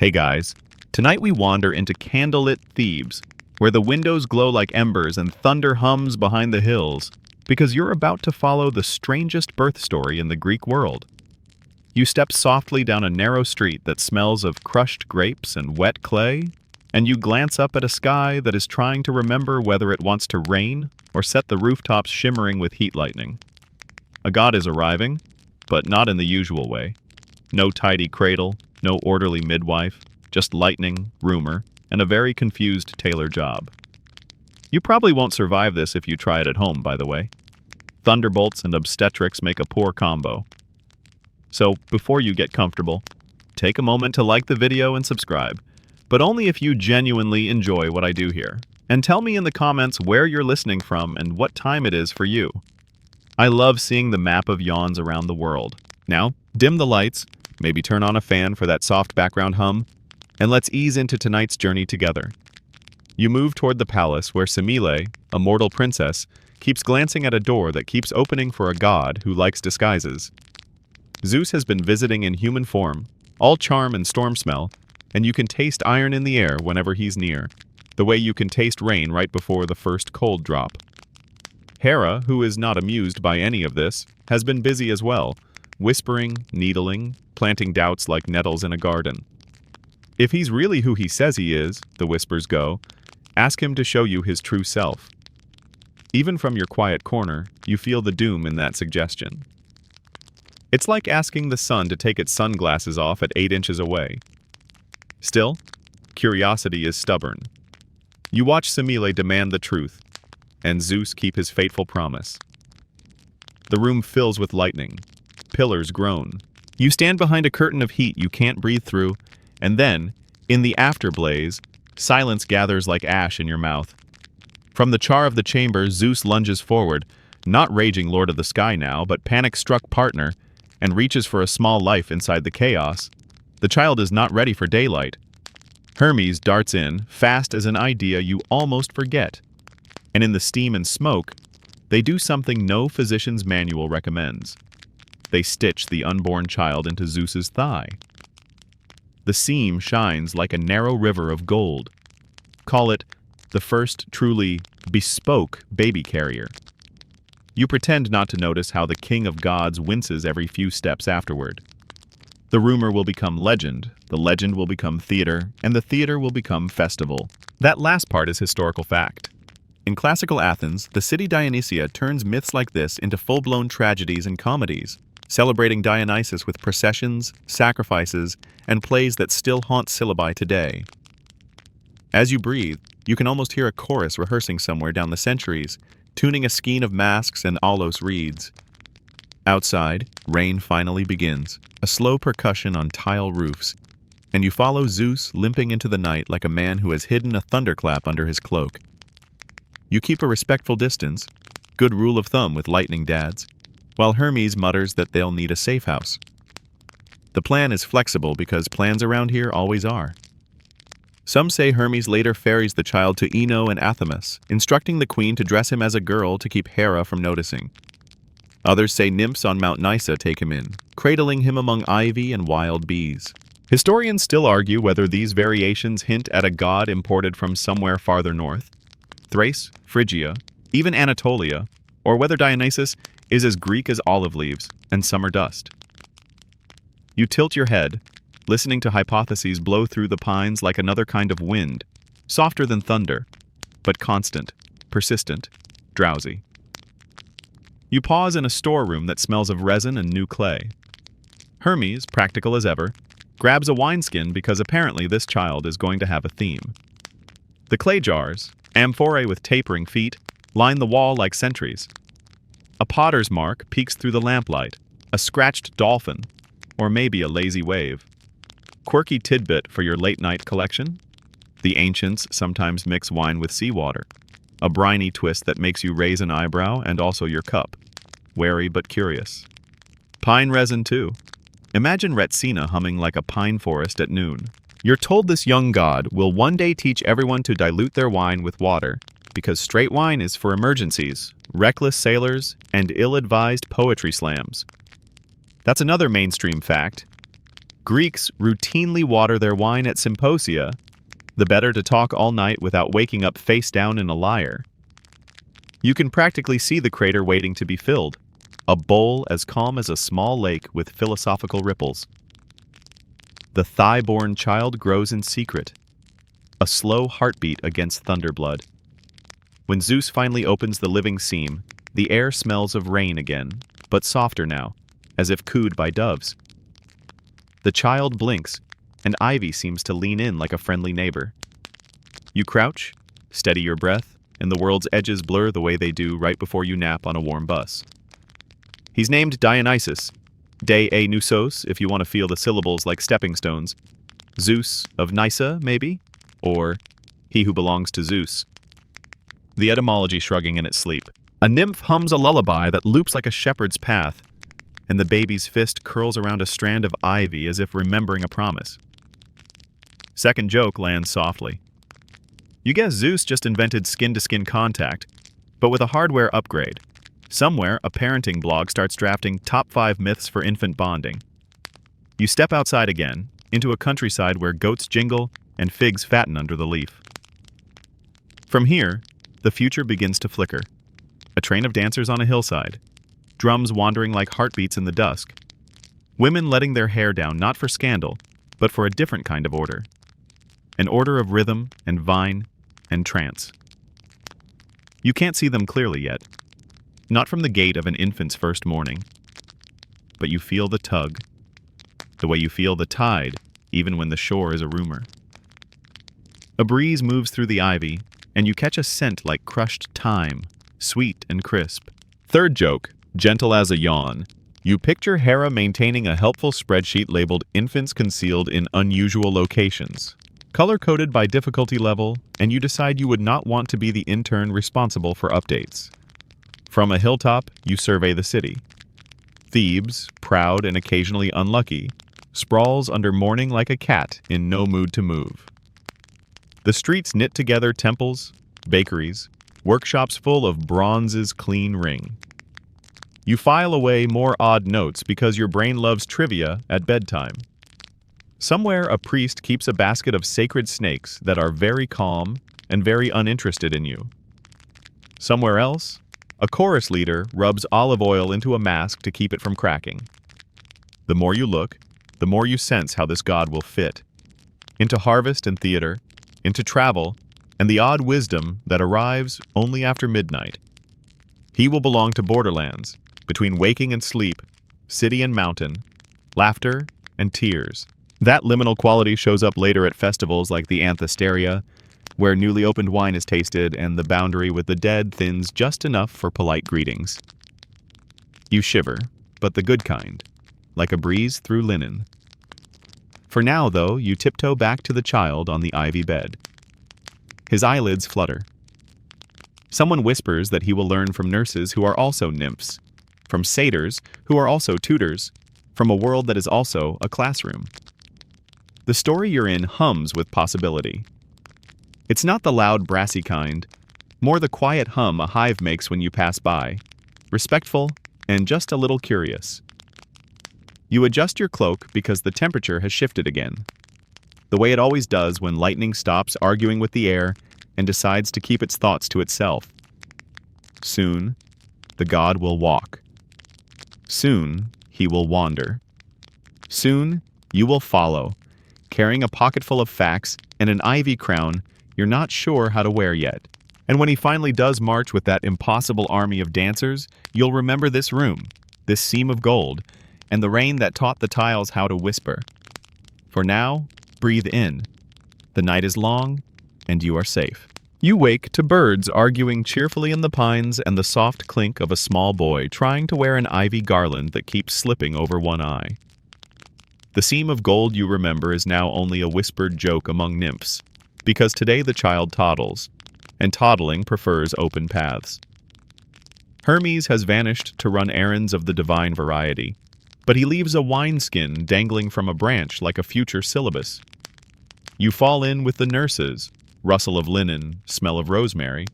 Hey guys, tonight we wander into candlelit Thebes, where the windows glow like embers and thunder hums behind the hills, because you're about to follow the strangest birth story in the Greek world. You step softly down a narrow street that smells of crushed grapes and wet clay, and you glance up at a sky that is trying to remember whether it wants to rain or set the rooftops shimmering with heat lightning. A god is arriving, but not in the usual way. No tidy cradle, no orderly midwife, just lightning, rumor, and a very confused tailor job. You probably won't survive this if you try it at home, by the way. Thunderbolts and obstetrics make a poor combo. So, before you get comfortable, take a moment to like the video and subscribe, but only if you genuinely enjoy what I do here. And tell me in the comments where you're listening from and what time it is for you. I love seeing the map of yawns around the world. Now, dim the lights, maybe turn on a fan for that soft background hum, and let's ease into tonight's journey together. You move toward the palace where Semele, a mortal princess, keeps glancing at a door that keeps opening for a god who likes disguises. Zeus has been visiting in human form, all charm and storm smell, and you can taste iron in the air whenever he's near, the way you can taste rain right before the first cold drop. Hera, who is not amused by any of this, has been busy as well, whispering, needling, planting doubts like nettles in a garden. If he's really who he says he is, the whispers go, ask him to show you his true self. Even from your quiet corner, you feel the doom in that suggestion. It's like asking the sun to take its sunglasses off at 8 inches away. Still, curiosity is stubborn. You watch Semele demand the truth, and Zeus keep his fateful promise. The room fills with lightning. Pillars groan. You stand behind a curtain of heat you can't breathe through, and then, in the afterblaze, silence gathers like ash in your mouth. From the char of the chamber, Zeus lunges forward, not raging lord of the sky now, but panic-struck partner, and reaches for a small life inside the chaos. The child is not ready for daylight. Hermes darts in, fast as an idea you almost forget. And in the steam and smoke, they do something no physician's manual recommends. They stitch the unborn child into Zeus's thigh. The seam shines like a narrow river of gold. Call it the first truly bespoke baby carrier. You pretend not to notice how the king of gods winces every few steps afterward. The rumor will become legend, the legend will become theater, and the theater will become festival. That last part is historical fact. In classical Athens, the city Dionysia turns myths like this into full-blown tragedies and comedies, celebrating Dionysus with processions, sacrifices, and plays that still haunt syllabi today. As you breathe, you can almost hear a chorus rehearsing somewhere down the centuries, tuning a skein of masks and aulos reeds. Outside, rain finally begins, a slow percussion on tile roofs, and you follow Zeus limping into the night like a man who has hidden a thunderclap under his cloak. You keep a respectful distance, good rule of thumb with lightning dads, while Hermes mutters that they'll need a safe house. The plan is flexible because plans around here always are. Some say Hermes later ferries the child to Ino and Athamas, instructing the queen to dress him as a girl to keep Hera from noticing. Others say nymphs on Mount Nysa take him in, cradling him among ivy and wild bees. Historians still argue whether these variations hint at a god imported from somewhere farther north, Thrace, Phrygia, even Anatolia, or whether Dionysus is as Greek as olive leaves and summer dust. You tilt your head, listening to hypotheses blow through the pines like another kind of wind, softer than thunder, but constant, persistent, drowsy. You pause in a storeroom that smells of resin and new clay. Hermes, practical as ever, grabs a wineskin because apparently this child is going to have a theme. The clay jars, amphorae with tapering feet, line the wall like sentries. A potter's mark peeks through the lamplight, a scratched dolphin, or maybe a lazy wave. Quirky tidbit for your late-night collection? The ancients sometimes mix wine with seawater, a briny twist that makes you raise an eyebrow and also your cup. Wary but curious. Pine resin too. Imagine Retsina humming like a pine forest at noon. You're told this young god will one day teach everyone to dilute their wine with water, because straight wine is for emergencies, reckless sailors, and ill-advised poetry slams. That's another mainstream fact. Greeks routinely water their wine at symposia, the better to talk all night without waking up face down in a lyre. You can practically see the crater waiting to be filled, a bowl as calm as a small lake with philosophical ripples. The thigh-born child grows in secret, a slow heartbeat against thunderblood. When Zeus finally opens the living seam, the air smells of rain again, but softer now, as if cooed by doves. The child blinks, and ivy seems to lean in like a friendly neighbor. You crouch, steady your breath, and the world's edges blur the way they do right before you nap on a warm bus. He's named Dionysus, Dionysus if you want to feel the syllables like stepping stones. Zeus of Nysa, maybe? Or he who belongs to Zeus. The etymology shrugging in its sleep. A nymph hums a lullaby that loops like a shepherd's path, and the baby's fist curls around a strand of ivy as if remembering a promise. Second joke lands softly. You guess Zeus just invented skin-to-skin contact, but with a hardware upgrade. Somewhere, a parenting blog starts drafting top 5 myths for infant bonding. You step outside again, into a countryside where goats jingle and figs fatten under the leaf. From here, the future begins to flicker. A train of dancers on a hillside, drums wandering like heartbeats in the dusk, women letting their hair down not for scandal, but for a different kind of order. An order of rhythm and vine and trance. You can't see them clearly yet, not from the gate of an infant's first morning, but you feel the tug, the way you feel the tide, even when the shore is a rumor. A breeze moves through the ivy, and you catch a scent like crushed thyme, sweet and crisp. Third joke, gentle as a yawn. You picture Hera maintaining a helpful spreadsheet labeled Infants Concealed in Unusual Locations, color-coded by difficulty level, and you decide you would not want to be the intern responsible for updates. From a hilltop, you survey the city. Thebes, proud and occasionally unlucky, sprawls under mourning like a cat in no mood to move. The streets knit together temples, bakeries, workshops full of bronze's clean ring. You file away more odd notes because your brain loves trivia at bedtime. Somewhere a priest keeps a basket of sacred snakes that are very calm and very uninterested in you. Somewhere else, a chorus leader rubs olive oil into a mask to keep it from cracking. The more you look, the more you sense how this god will fit. Into harvest and theater, into travel, and the odd wisdom that arrives only after midnight. He will belong to borderlands, between waking and sleep, city and mountain, laughter and tears. That liminal quality shows up later at festivals like the Anthesteria, where newly opened wine is tasted and the boundary with the dead thins just enough for polite greetings. You shiver, but the good kind, like a breeze through linen. For now, though, you tiptoe back to the child on the ivy bed. His eyelids flutter. Someone whispers that he will learn from nurses who are also nymphs, from satyrs who are also tutors, from a world that is also a classroom. The story you're in hums with possibility. It's not the loud, brassy kind, more the quiet hum a hive makes when you pass by, respectful and just a little curious. You adjust your cloak because the temperature has shifted again, the way it always does when lightning stops arguing with the air and decides to keep its thoughts to itself. Soon, the god will walk. Soon, he will wander. Soon, you will follow, carrying a pocketful of facts and an ivy crown you're not sure how to wear yet. And when he finally does march with that impossible army of dancers, you'll remember this room, this seam of gold, and the rain that taught the tiles how to whisper. For now, breathe in. The night is long, and you are safe. You wake to birds arguing cheerfully in the pines and the soft clink of a small boy trying to wear an ivy garland that keeps slipping over one eye. The seam of gold you remember is now only a whispered joke among nymphs, because today the child toddles, and toddling prefers open paths. Hermes has vanished to run errands of the divine variety, but he leaves a wineskin dangling from a branch like a future syllabus. You fall in with the nurses, rustle of linen, smell of rosemary,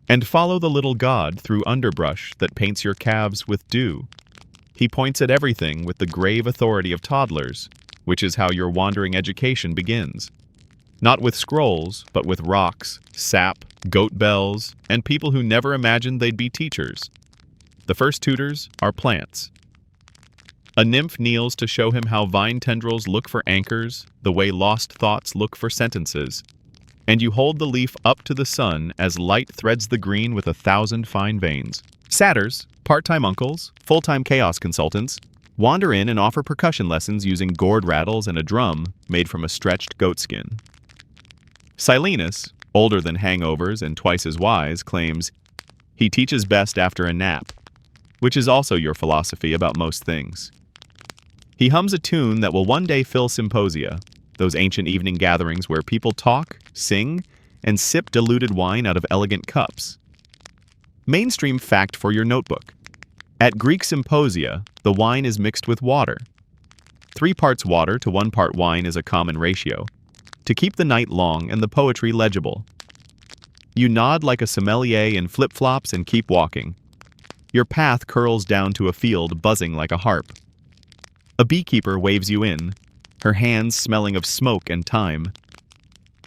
and follow the little god through underbrush that paints your calves with dew. He points at everything with the grave authority of toddlers, which is how your wandering education begins. Not with scrolls, but with rocks, sap, goat bells, and people who never imagined they'd be teachers. The first tutors are plants. A nymph kneels to show him how vine tendrils look for anchors, the way lost thoughts look for sentences. And you hold the leaf up to the sun as light threads the green with 1,000 fine veins. Satyrs, part-time uncles, full-time chaos consultants, wander in and offer percussion lessons using gourd rattles and a drum made from a stretched goatskin. Silenus, older than hangovers and twice as wise, claims he teaches best after a nap, which is also your philosophy about most things. He hums a tune that will one day fill symposia, those ancient evening gatherings where people talk, sing, and sip diluted wine out of elegant cups. Mainstream fact for your notebook. At Greek symposia, the wine is mixed with water. 3 parts water to 1 part wine is a common ratio, to keep the night long and the poetry legible. You nod like a sommelier in flip-flops and keep walking. Your path curls down to a field buzzing like a harp. A beekeeper waves you in, her hands smelling of smoke and thyme.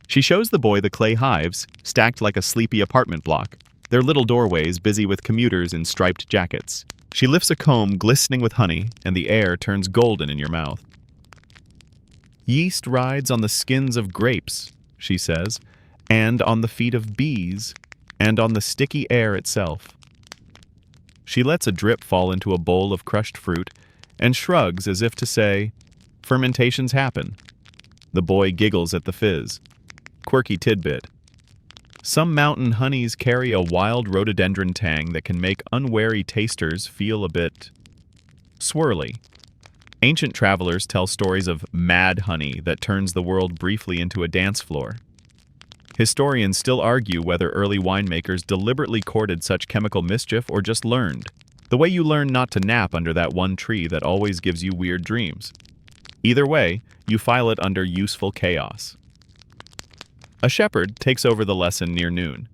She shows the boy the clay hives, stacked like a sleepy apartment block, their little doorways busy with commuters in striped jackets. She lifts a comb glistening with honey, and the air turns golden in your mouth. Yeast rides on the skins of grapes, she says, and on the feet of bees, and on the sticky air itself. She lets a drip fall into a bowl of crushed fruit and shrugs as if to say, fermentations happen. The boy giggles at the fizz. Quirky tidbit. Some mountain honeys carry a wild rhododendron tang that can make unwary tasters feel a bit swirly. Ancient travelers tell stories of mad honey that turns the world briefly into a dance floor. Historians still argue whether early winemakers deliberately courted such chemical mischief or just learned, the way you learn not to nap under that one tree that always gives you weird dreams. Either way, you file it under useful chaos. A shepherd takes over the lesson near noon.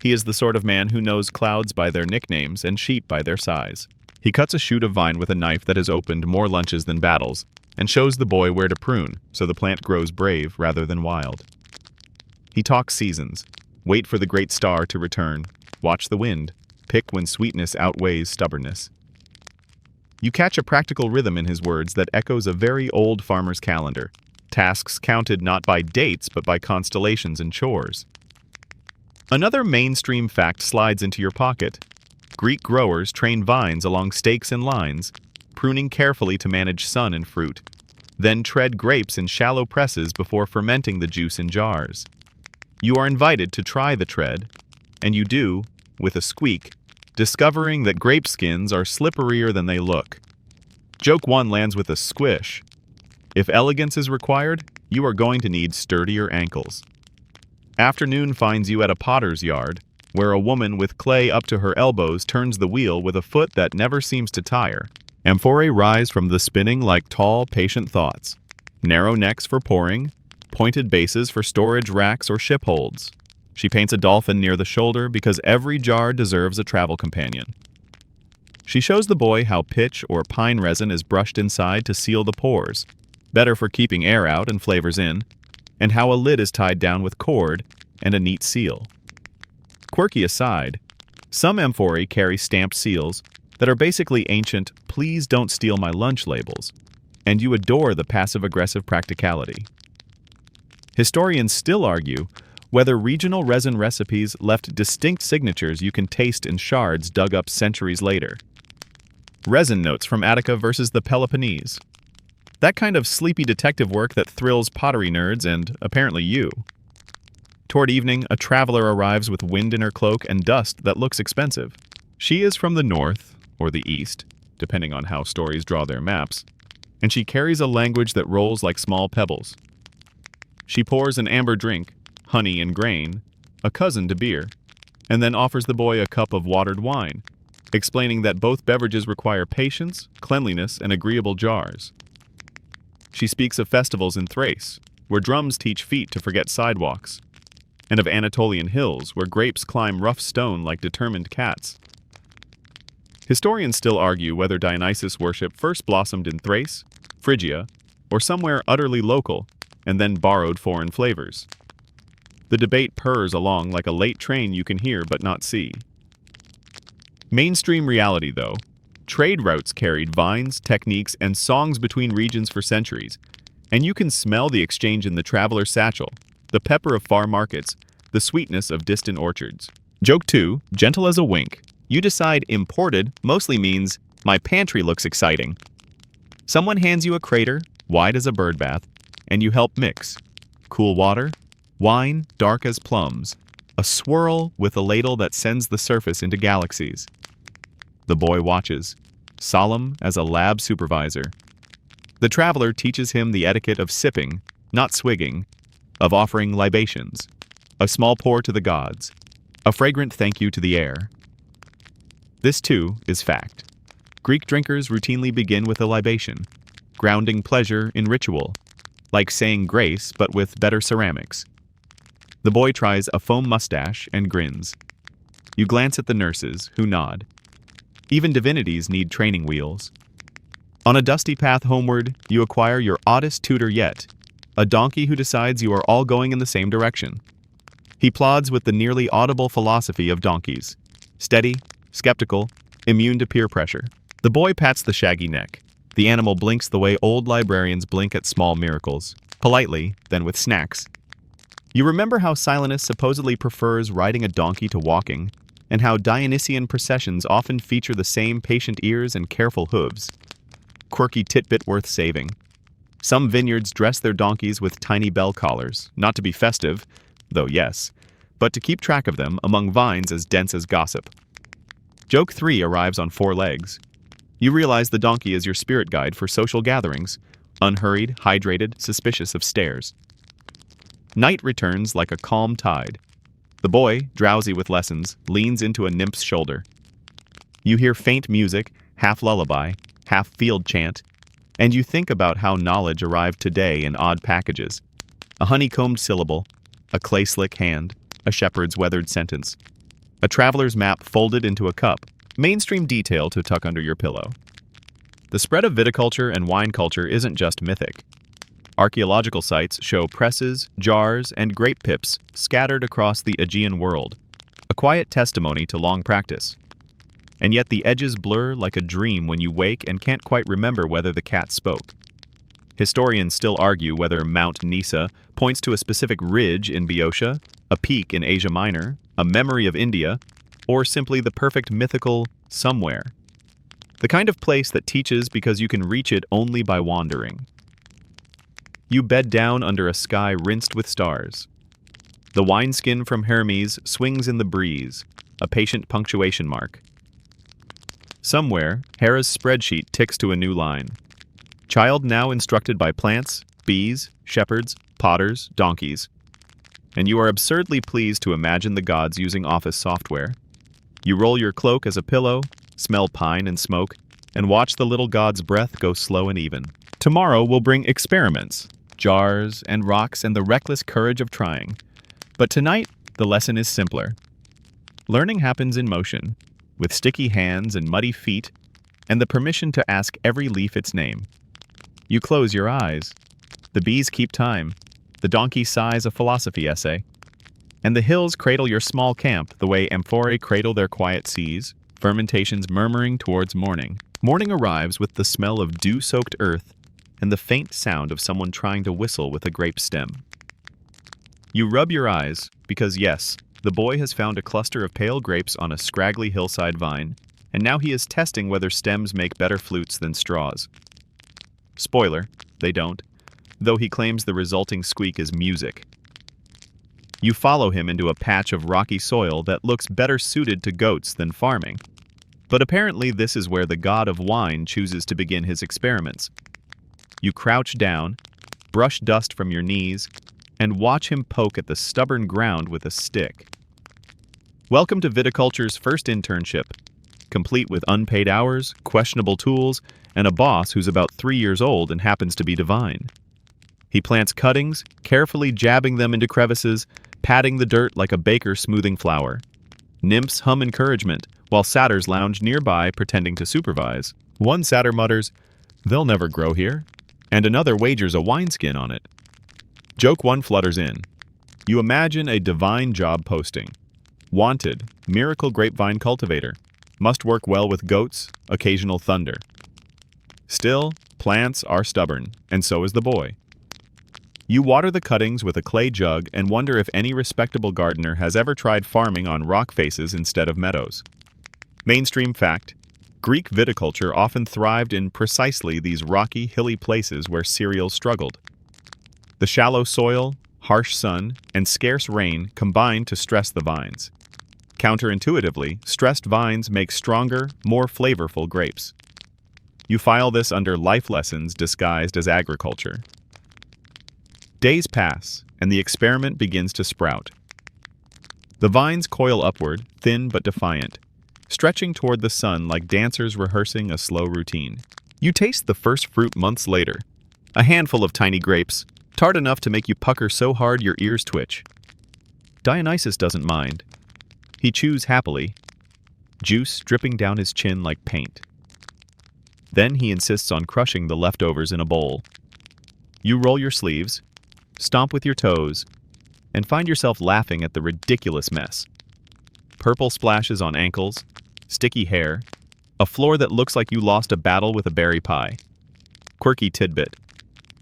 He is the sort of man who knows clouds by their nicknames and sheep by their size. He cuts a shoot of vine with a knife that has opened more lunches than battles, and shows the boy where to prune, so the plant grows brave rather than wild. He talks seasons, wait for the great star to return, watch the wind, pick when sweetness outweighs stubbornness. You catch a practical rhythm in his words that echoes a very old farmer's calendar, tasks counted not by dates but by constellations and chores. Another mainstream fact slides into your pocket. Greek growers train vines along stakes and lines, pruning carefully to manage sun and fruit, then tread grapes in shallow presses before fermenting the juice in jars. You are invited to try the tread, and you do, with a squeak, discovering that grape skins are slipperier than they look. Joke 1 lands with a squish. If elegance is required, you are going to need sturdier ankles. Afternoon finds you at a potter's yard, where a woman with clay up to her elbows turns the wheel with a foot that never seems to tire. Amphorae rise from the spinning like tall, patient thoughts. Narrow necks for pouring, pointed bases for storage racks or ship holds. She paints a dolphin near the shoulder because every jar deserves a travel companion. She shows the boy how pitch or pine resin is brushed inside to seal the pores, better for keeping air out and flavors in, and how a lid is tied down with cord and a neat seal. Quirky aside, some amphorae carry stamped seals that are basically ancient "please don't steal my lunch" labels, and you adore the passive-aggressive practicality. Historians still argue whether regional resin recipes left distinct signatures you can taste in shards dug up centuries later. Resin notes from Attica versus the Peloponnese. That kind of sleepy detective work that thrills pottery nerds and, apparently, you. Toward evening, a traveler arrives with wind in her cloak and dust that looks expensive. She is from the north, or the east, depending on how stories draw their maps, and she carries a language that rolls like small pebbles. She pours an amber drink, honey and grain, a cousin to beer, and then offers the boy a cup of watered wine, explaining that both beverages require patience, cleanliness, and agreeable jars. She speaks of festivals in Thrace, where drums teach feet to forget sidewalks, and of Anatolian hills, where grapes climb rough stone like determined cats. Historians still argue whether Dionysus worship first blossomed in Thrace, Phrygia, or somewhere utterly local, and then borrowed foreign flavors. The debate purrs along like a late train you can hear but not see. Mainstream reality, though. Trade routes carried vines, techniques, and songs between regions for centuries, and you can smell the exchange in the traveler's satchel, the pepper of far markets, the sweetness of distant orchards. Joke 2, gentle as a wink. You decide imported mostly means, my pantry looks exciting. Someone hands you a crater, wide as a bird bath, and you help mix. Cool water, wine dark as plums, a swirl with a ladle that sends the surface into galaxies. The boy watches, solemn as a lab supervisor. The traveler teaches him the etiquette of sipping, not swigging, of offering libations, a small pour to the gods, a fragrant thank you to the air. This, too, is fact. Greek drinkers routinely begin with a libation, grounding pleasure in ritual, like saying grace but with better ceramics. The boy tries a foam mustache and grins. You glance at the nurses, who nod. Even divinities need training wheels. On a dusty path homeward, you acquire your oddest tutor yet, a donkey who decides you are all going in the same direction. He plods with the nearly audible philosophy of donkeys, steady, skeptical, immune to peer pressure. The boy pats the shaggy neck. The animal blinks the way old librarians blink at small miracles, politely, then with snacks. You remember how Silenus supposedly prefers riding a donkey to walking, and how Dionysian processions often feature the same patient ears and careful hooves. Quirky titbit worth saving. Some vineyards dress their donkeys with tiny bell collars, not to be festive, though yes, but to keep track of them among vines as dense as gossip. Joke 3 arrives on 4 legs. You realize the donkey is your spirit guide for social gatherings, unhurried, hydrated, suspicious of stares. Night returns like a calm tide. The boy, drowsy with lessons, leans into a nymph's shoulder. You hear faint music, half lullaby, half field chant, and you think about how knowledge arrived today in odd packages. A honeycombed syllable, a clay-slick hand, a shepherd's weathered sentence, a traveler's map folded into a cup, mainstream detail to tuck under your pillow. The spread of viticulture and wine culture isn't just mythic. Archaeological sites show presses, jars, and grape pips scattered across the Aegean world, a quiet testimony to long practice. And yet the edges blur like a dream when you wake and can't quite remember whether the cat spoke. Historians still argue whether Mount Nisa points to a specific ridge in Boeotia, a peak in Asia Minor, a memory of India, or simply the perfect mythical somewhere. The kind of place that teaches because you can reach it only by wandering. You bed down under a sky rinsed with stars. The wineskin from Hermes swings in the breeze, a patient punctuation mark. Somewhere, Hera's spreadsheet ticks to a new line. Child now instructed by plants, bees, shepherds, potters, donkeys. And you are absurdly pleased to imagine the gods using office software. You roll your cloak as a pillow, smell pine and smoke, and watch the little god's breath go slow and even. Tomorrow will bring experiments, jars and rocks and the reckless courage of trying. But tonight, the lesson is simpler. Learning happens in motion, with sticky hands and muddy feet, and the permission to ask every leaf its name. You close your eyes. The bees keep time. The donkey sighs a philosophy essay. And the hills cradle your small camp the way amphorae cradle their quiet seas, fermentations murmuring towards morning. Morning arrives with the smell of dew-soaked earth and the faint sound of someone trying to whistle with a grape stem. You rub your eyes because, yes, the boy has found a cluster of pale grapes on a scraggly hillside vine, and now he is testing whether stems make better flutes than straws. Spoiler, they don't, though he claims the resulting squeak is music. You follow him into a patch of rocky soil that looks better suited to goats than farming. But apparently this is where the god of wine chooses to begin his experiments. You crouch down, brush dust from your knees, and watch him poke at the stubborn ground with a stick. Welcome to viticulture's first internship, complete with unpaid hours, questionable tools, and a boss who's about 3 years old and happens to be divine. He plants cuttings, carefully jabbing them into crevices, patting the dirt like a baker smoothing flour. Nymphs hum encouragement, while satyrs lounge nearby pretending to supervise. One satyr mutters, "They'll never grow here." and another wagers a wineskin on it. Joke 1 flutters in. You imagine a divine job posting. Wanted, miracle grapevine cultivator. Must work well with goats, occasional thunder. Still, plants are stubborn, and so is the boy. You water the cuttings with a clay jug and wonder if any respectable gardener has ever tried farming on rock faces instead of meadows. Mainstream fact: Greek viticulture often thrived in precisely these rocky, hilly places where cereals struggled. The shallow soil, harsh sun, and scarce rain combine to stress the vines. Counterintuitively, stressed vines make stronger, more flavorful grapes. You file this under life lessons disguised as agriculture. Days pass, and the experiment begins to sprout. The vines coil upward, thin but defiant, stretching toward the sun like dancers rehearsing a slow routine. You taste the first fruit months later. A handful of tiny grapes, tart enough to make you pucker so hard your ears twitch. Dionysus doesn't mind. He chews happily, juice dripping down his chin like paint. Then he insists on crushing the leftovers in a bowl. You roll your sleeves, stomp with your toes, and find yourself laughing at the ridiculous mess. Purple splashes on ankles, sticky hair, a floor that looks like you lost a battle with a berry pie. Quirky tidbit: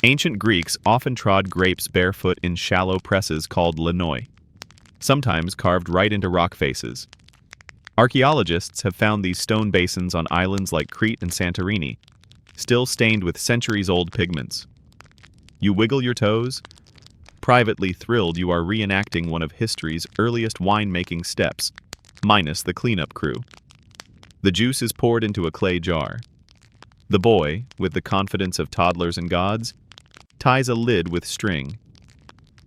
ancient Greeks often trod grapes barefoot in shallow presses called lanoi, sometimes carved right into rock faces. Archaeologists have found these stone basins on islands like Crete and Santorini, still stained with centuries-old pigments. You wiggle your toes. Privately thrilled, you are reenacting one of history's earliest winemaking steps, minus the cleanup crew. The juice is poured into a clay jar. The boy, with the confidence of toddlers and gods, ties a lid with string,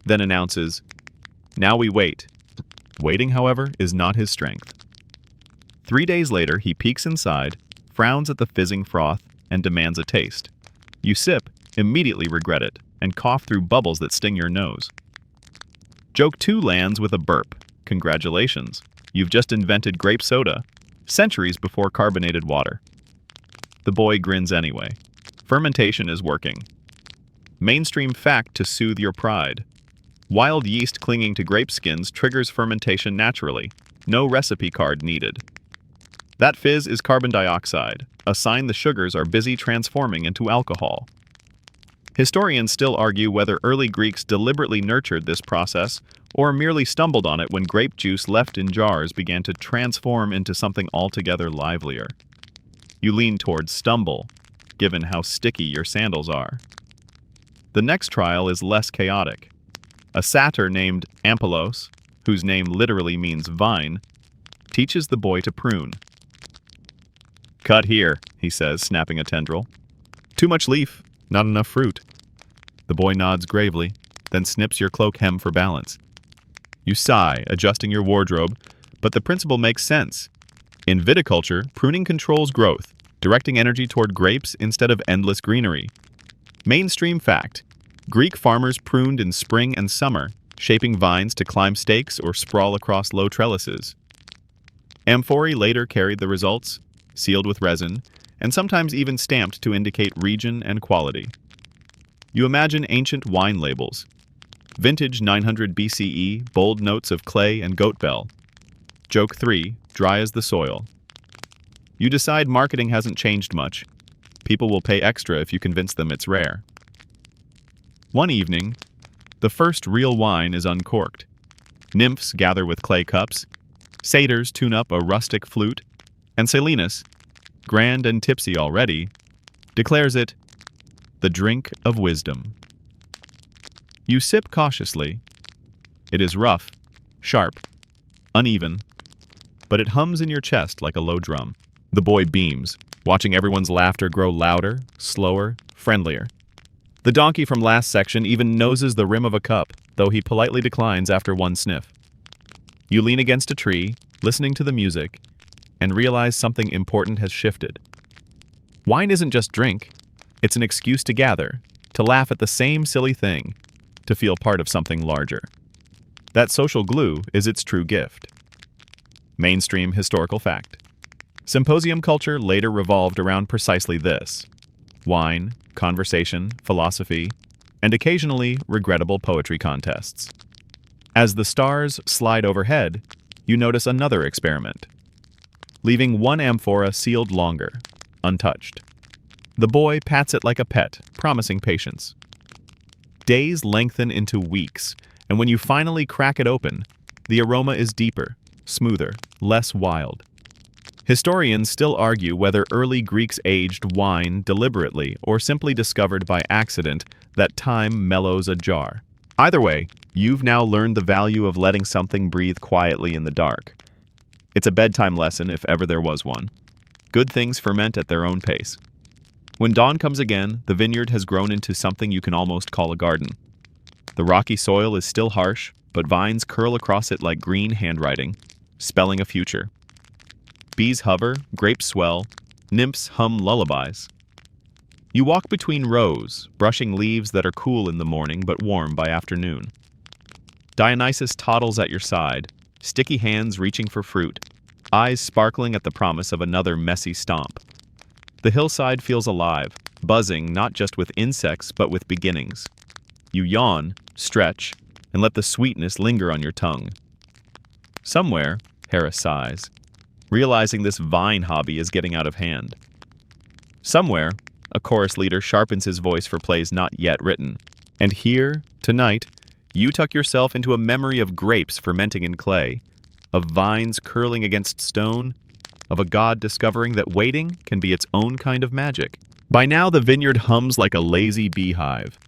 then announces, "Now we wait." Waiting, however, is not his strength. 3 days later, he peeks inside, frowns at the fizzing froth, and demands a taste. You sip, immediately regret it, and cough through bubbles that sting your nose. Joke 2 lands with a burp. Congratulations, you've just invented grape soda, centuries before carbonated water. The boy grins anyway. Fermentation is working. Mainstream fact to soothe your pride: wild yeast clinging to grape skins triggers fermentation naturally. No recipe card needed. That fizz is carbon dioxide, a sign the sugars are busy transforming into alcohol. Historians still argue whether early Greeks deliberately nurtured this process or merely stumbled on it when grape juice left in jars began to transform into something altogether livelier. You lean towards stumble, given how sticky your sandals are. The next trial is less chaotic. A satyr named Ampelos, whose name literally means vine, teaches the boy to prune. "Cut here," he says, snapping a tendril. "Too much leaf, not enough fruit." The boy nods gravely, then snips your cloak hem for balance. You sigh, adjusting your wardrobe, but the principle makes sense. In viticulture, pruning controls growth, directing energy toward grapes instead of endless greenery. Mainstream fact: Greek farmers pruned in spring and summer, shaping vines to climb stakes or sprawl across low trellises. Amphorae later carried the results, sealed with resin, and sometimes even stamped to indicate region and quality. You imagine ancient wine labels. Vintage 900 BCE, bold notes of clay and goat bell. Joke 3, dry as the soil. You decide marketing hasn't changed much. People will pay extra if you convince them it's rare. One evening, the first real wine is uncorked. Nymphs gather with clay cups, satyrs tune up a rustic flute, and Silenus, grand and tipsy already, declares it the drink of wisdom. You sip cautiously. It is rough, sharp, uneven, but it hums in your chest like a low drum. The boy beams, watching everyone's laughter grow louder, slower, friendlier. The donkey from last section even noses the rim of a cup, though he politely declines after one sniff. You lean against a tree, listening to the music, and realize something important has shifted. Wine isn't just drink. It's an excuse to gather, to laugh at the same silly thing, to feel part of something larger. That social glue is its true gift. Mainstream historical fact. Symposium culture later revolved around precisely this. wine, conversation, philosophy, and occasionally regrettable poetry contests. As the stars slide overhead, you notice another experiment, leaving one amphora sealed longer, untouched. The boy pats it like a pet, promising patience. Days lengthen into weeks, and when you finally crack it open, the aroma is deeper, smoother, less wild. Historians still argue whether early Greeks aged wine deliberately or simply discovered by accident that time mellows a jar. Either way, you've now learned the value of letting something breathe quietly in the dark. It's a bedtime lesson if ever there was one. Good things ferment at their own pace. When dawn comes again, the vineyard has grown into something you can almost call a garden. The rocky soil is still harsh, but vines curl across it like green handwriting, spelling a future. Bees hover, grapes swell, nymphs hum lullabies. You walk between rows, brushing leaves that are cool in the morning but warm by afternoon. Dionysus toddles at your side, sticky hands reaching for fruit, eyes sparkling at the promise of another messy stomp. The hillside feels alive, buzzing not just with insects but with beginnings. You yawn, stretch, and let the sweetness linger on your tongue. Somewhere, Hera sighs, realizing this vine hobby is getting out of hand. Somewhere, a chorus leader sharpens his voice for plays not yet written. And here, tonight, you tuck yourself into a memory of grapes fermenting in clay, of vines curling against stone, of a god discovering that waiting can be its own kind of magic. By now, the vineyard hums like a lazy beehive,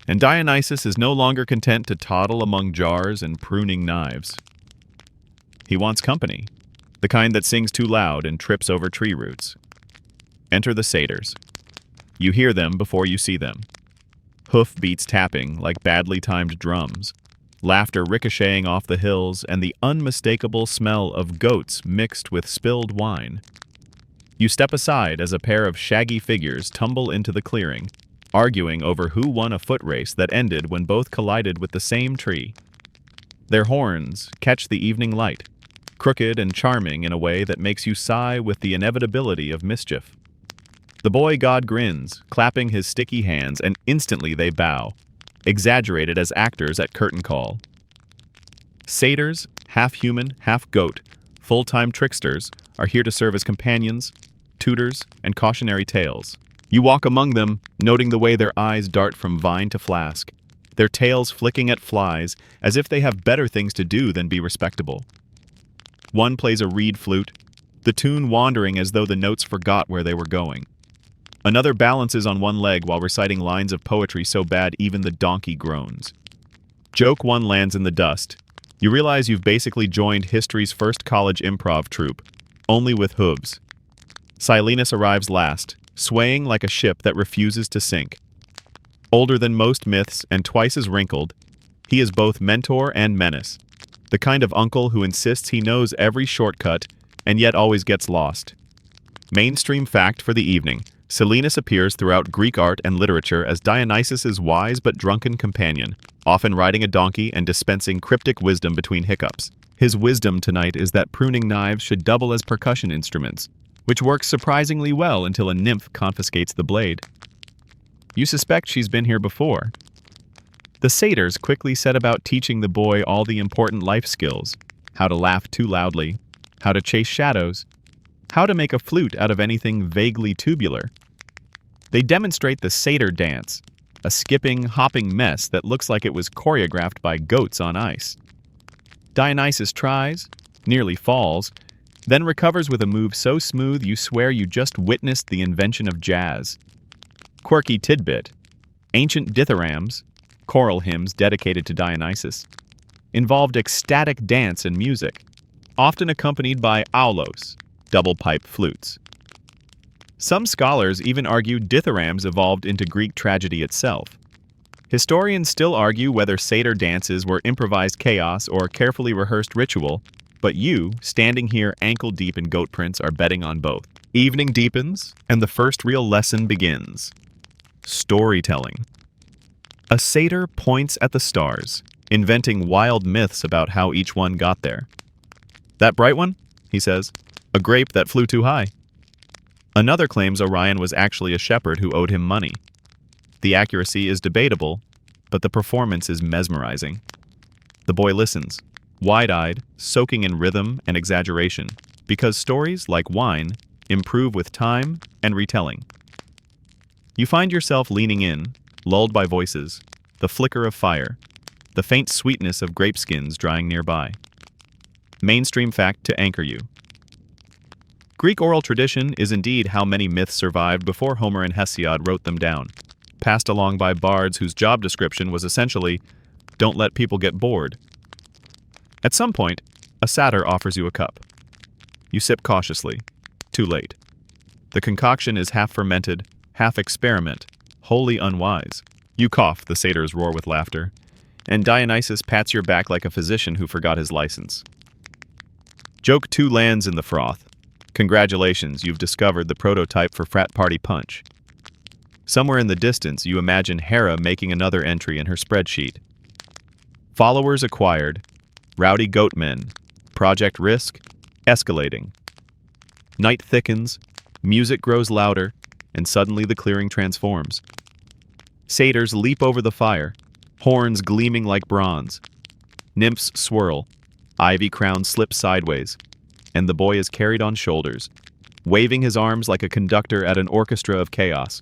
and Dionysus is no longer content to toddle among jars and pruning knives. He wants company, the kind that sings too loud and trips over tree roots. Enter the satyrs. You hear them before you see them. Hoof beats tapping like badly timed drums, laughter ricocheting off the hills, and the unmistakable smell of goats mixed with spilled wine. You step aside as a pair of shaggy figures tumble into the clearing, arguing over who won a foot race that ended when both collided with the same tree. Their horns catch the evening light, crooked and charming in a way that makes you sigh with the inevitability of mischief. The boy god grins, clapping his sticky hands, and instantly they bow, exaggerated as actors at curtain call. Satyrs, half human, half goat, full-time tricksters, are here to serve as companions, tutors, and cautionary tales. You walk among them, noting the way their eyes dart from vine to flask, their tails flicking at flies as if they have better things to do than be respectable. One plays a reed flute, the tune wandering as though the notes forgot where they were going. Another balances on one leg while reciting lines of poetry so bad even the donkey groans. Joke one lands in the dust. You realize you've basically joined history's first college improv troupe, only with hooves. Silenus arrives last, swaying like a ship that refuses to sink. Older than most myths and twice as wrinkled, he is both mentor and menace, the kind of uncle who insists he knows every shortcut and yet always gets lost. Mainstream fact for the evening: Silenus appears throughout Greek art and literature as Dionysus's wise but drunken companion, often riding a donkey and dispensing cryptic wisdom between hiccups. His wisdom tonight is that pruning knives should double as percussion instruments, which works surprisingly well until a nymph confiscates the blade. You suspect she's been here before. The satyrs quickly set about teaching the boy all the important life skills: how to laugh too loudly, how to chase shadows, how to make a flute out of anything vaguely tubular. They demonstrate the satyr dance, a skipping, hopping mess that looks like it was choreographed by goats on ice. Dionysus tries, nearly falls, then recovers with a move so smooth you swear you just witnessed the invention of jazz. Quirky tidbit: ancient dithyrambs, choral hymns dedicated to Dionysus, involved ecstatic dance and music, often accompanied by aulos, double-pipe flutes. Some scholars even argue dithyrambs evolved into Greek tragedy itself. Historians still argue whether satyr dances were improvised chaos or carefully rehearsed ritual, but you, standing here ankle-deep in goat prints, are betting on both. Evening deepens, and the first real lesson begins. Storytelling. A satyr points at the stars, inventing wild myths about how each one got there. "That bright one?" he says. "A grape that flew too high." Another claims Orion was actually a shepherd who owed him money. The accuracy is debatable, but the performance is mesmerizing. The boy listens, wide-eyed, soaking in rhythm and exaggeration, because stories, like wine, improve with time and retelling. You find yourself leaning in, lulled by voices, the flicker of fire, the faint sweetness of grape skins drying nearby. Mainstream fact to anchor you. Greek oral tradition is indeed how many myths survived before Homer and Hesiod wrote them down, passed along by bards whose job description was essentially, "Don't let people get bored." At some point, a satyr offers you a cup. You sip cautiously. Too late. The concoction is half fermented, half experiment, wholly unwise. You cough, the satyrs roar with laughter, and Dionysus pats your back like a physician who forgot his license. Joke 2 lands in the froth. Congratulations, you've discovered the prototype for frat party punch. Somewhere in the distance, you imagine Hera making another entry in her spreadsheet. Followers acquired, rowdy goatmen, project risk, escalating. Night thickens, music grows louder, and suddenly the clearing transforms. Satyrs leap over the fire, horns gleaming like bronze. Nymphs swirl, ivy crowns slip sideways, and the boy is carried on shoulders, waving his arms like a conductor at an orchestra of chaos.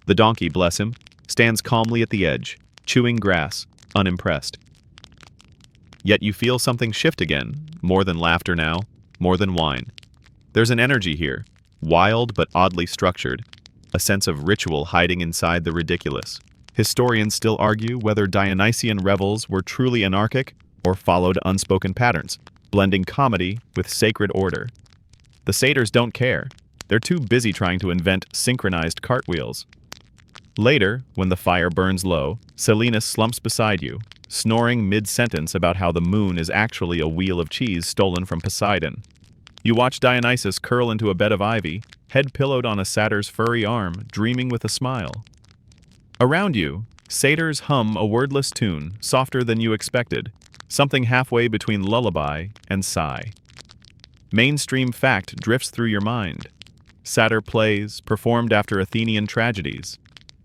The donkey, bless him, stands calmly at the edge, chewing grass, unimpressed. Yet you feel something shift again, more than laughter now, more than wine. There's an energy here, wild but oddly structured, a sense of ritual hiding inside the ridiculous. Historians still argue whether Dionysian revels were truly anarchic or followed unspoken patterns, blending comedy with sacred order. The satyrs don't care. They're too busy trying to invent synchronized cartwheels. Later, when the fire burns low, Silenus slumps beside you, snoring mid-sentence about how the moon is actually a wheel of cheese stolen from Poseidon. You watch Dionysus curl into a bed of ivy, head pillowed on a satyr's furry arm, dreaming with a smile. Around you, satyrs hum a wordless tune, softer than you expected, something halfway between lullaby and sigh. Mainstream fact drifts through your mind. Satyr plays, performed after Athenian tragedies,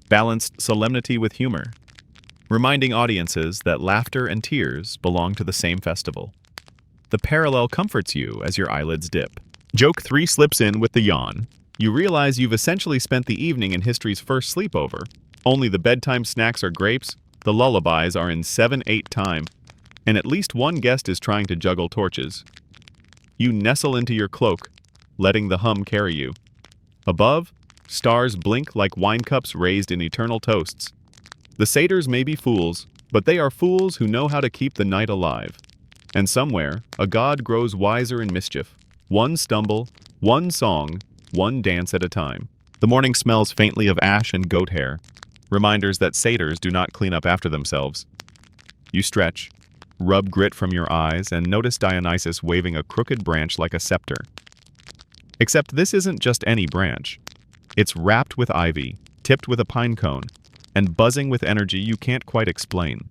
balanced solemnity with humor, reminding audiences that laughter and tears belong to the same festival. The parallel comforts you as your eyelids dip. Joke 3 slips in with the yawn. You realize you've essentially spent the evening in history's first sleepover. Only the bedtime snacks are grapes, the lullabies are in 7/8 time, and at least one guest is trying to juggle torches. You nestle into your cloak, letting the hum carry you. Above, stars blink like wine cups raised in eternal toasts. The satyrs may be fools, but they are fools who know how to keep the night alive. And somewhere, a god grows wiser in mischief. One stumble, one song, one dance at a time. The morning smells faintly of ash and goat hair, reminders that satyrs do not clean up after themselves. You stretch, rub grit from your eyes, and notice Dionysus waving a crooked branch like a scepter. Except this isn't just any branch. It's wrapped with ivy, tipped with a pine cone, and buzzing with energy you can't quite explain.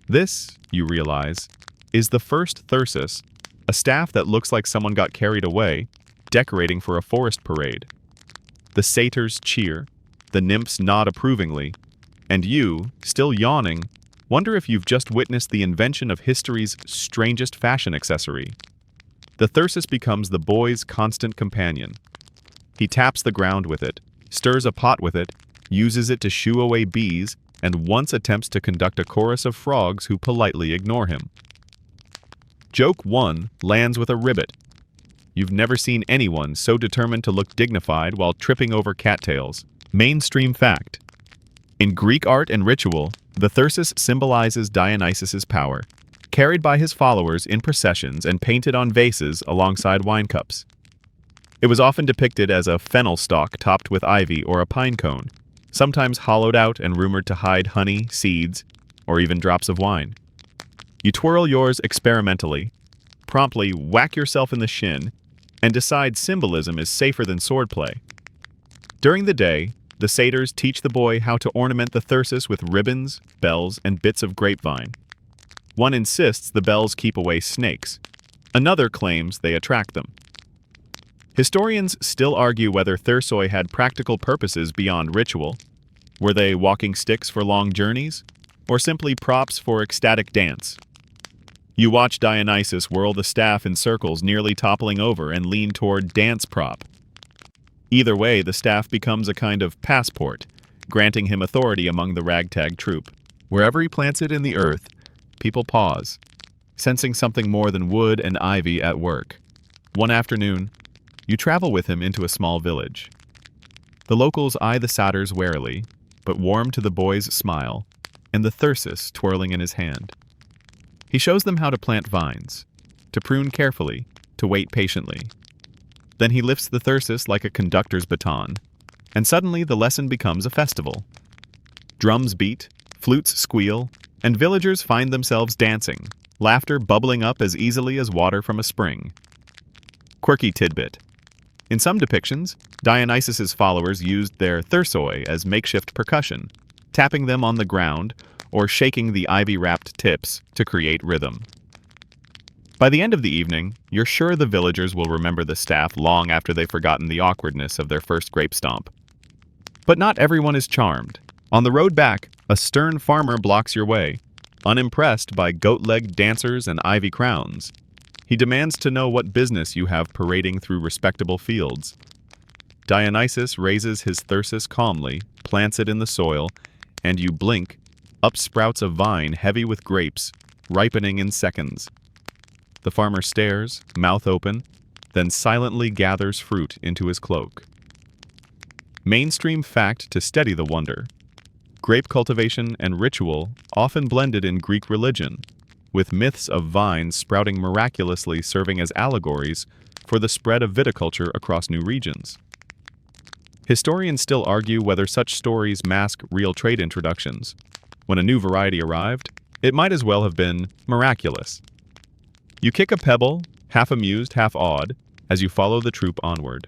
This, you realize, is the first thyrsus, a staff that looks like someone got carried away, decorating for a forest parade. The satyrs cheer, the nymphs nod approvingly, and you, still yawning, wonder if you've just witnessed the invention of history's strangest fashion accessory. The thyrsus becomes the boy's constant companion. He taps the ground with it, stirs a pot with it, uses it to shoo away bees, and once attempts to conduct a chorus of frogs who politely ignore him. Joke 1 lands with a ribbit. You've never seen anyone so determined to look dignified while tripping over cattails. Mainstream fact. In Greek art and ritual, the thyrsus symbolizes Dionysus's power, carried by his followers in processions and painted on vases alongside wine cups. It was often depicted as a fennel stalk topped with ivy or a pine cone, sometimes hollowed out and rumored to hide honey, seeds, or even drops of wine. You twirl yours experimentally, promptly whack yourself in the shin, and decide symbolism is safer than swordplay. During the day, the satyrs teach the boy how to ornament the thyrsus with ribbons, bells, and bits of grapevine. One insists the bells keep away snakes. Another claims they attract them. Historians still argue whether Thursoi had practical purposes beyond ritual. Were they walking sticks for long journeys, or simply props for ecstatic dance? You watch Dionysus whirl the staff in circles, nearly toppling over, and lean toward dance prop. Either way, the staff becomes a kind of passport, granting him authority among the ragtag troupe. Wherever he plants it in the earth, people pause, sensing something more than wood and ivy at work. One afternoon, you travel with him into a small village. The locals eye the satyrs warily, but warm to the boy's smile and the thyrsus twirling in his hand. He shows them how to plant vines, to prune carefully, to wait patiently. Then he lifts the thyrsus like a conductor's baton, and suddenly the lesson becomes a festival. Drums beat, flutes squeal, and villagers find themselves dancing, laughter bubbling up as easily as water from a spring. Quirky tidbit. In some depictions, Dionysus's followers used their thursoi as makeshift percussion, tapping them on the ground or shaking the ivy-wrapped tips to create rhythm. By the end of the evening, you're sure the villagers will remember the staff long after they've forgotten the awkwardness of their first grape stomp. But not everyone is charmed. On the road back, a stern farmer blocks your way, unimpressed by goat-legged dancers and ivy crowns. He demands to know what business you have parading through respectable fields. Dionysus raises his thyrsus calmly, plants it in the soil, and you blink, up sprouts a vine heavy with grapes, ripening in seconds. The farmer stares, mouth open, then silently gathers fruit into his cloak. Mainstream fact to steady the wonder. Grape cultivation and ritual often blended in Greek religion, with myths of vines sprouting miraculously serving as allegories for the spread of viticulture across new regions. Historians still argue whether such stories mask real trade introductions. When a new variety arrived, it might as well have been miraculous. You kick a pebble, half amused, half awed, as you follow the troop onward.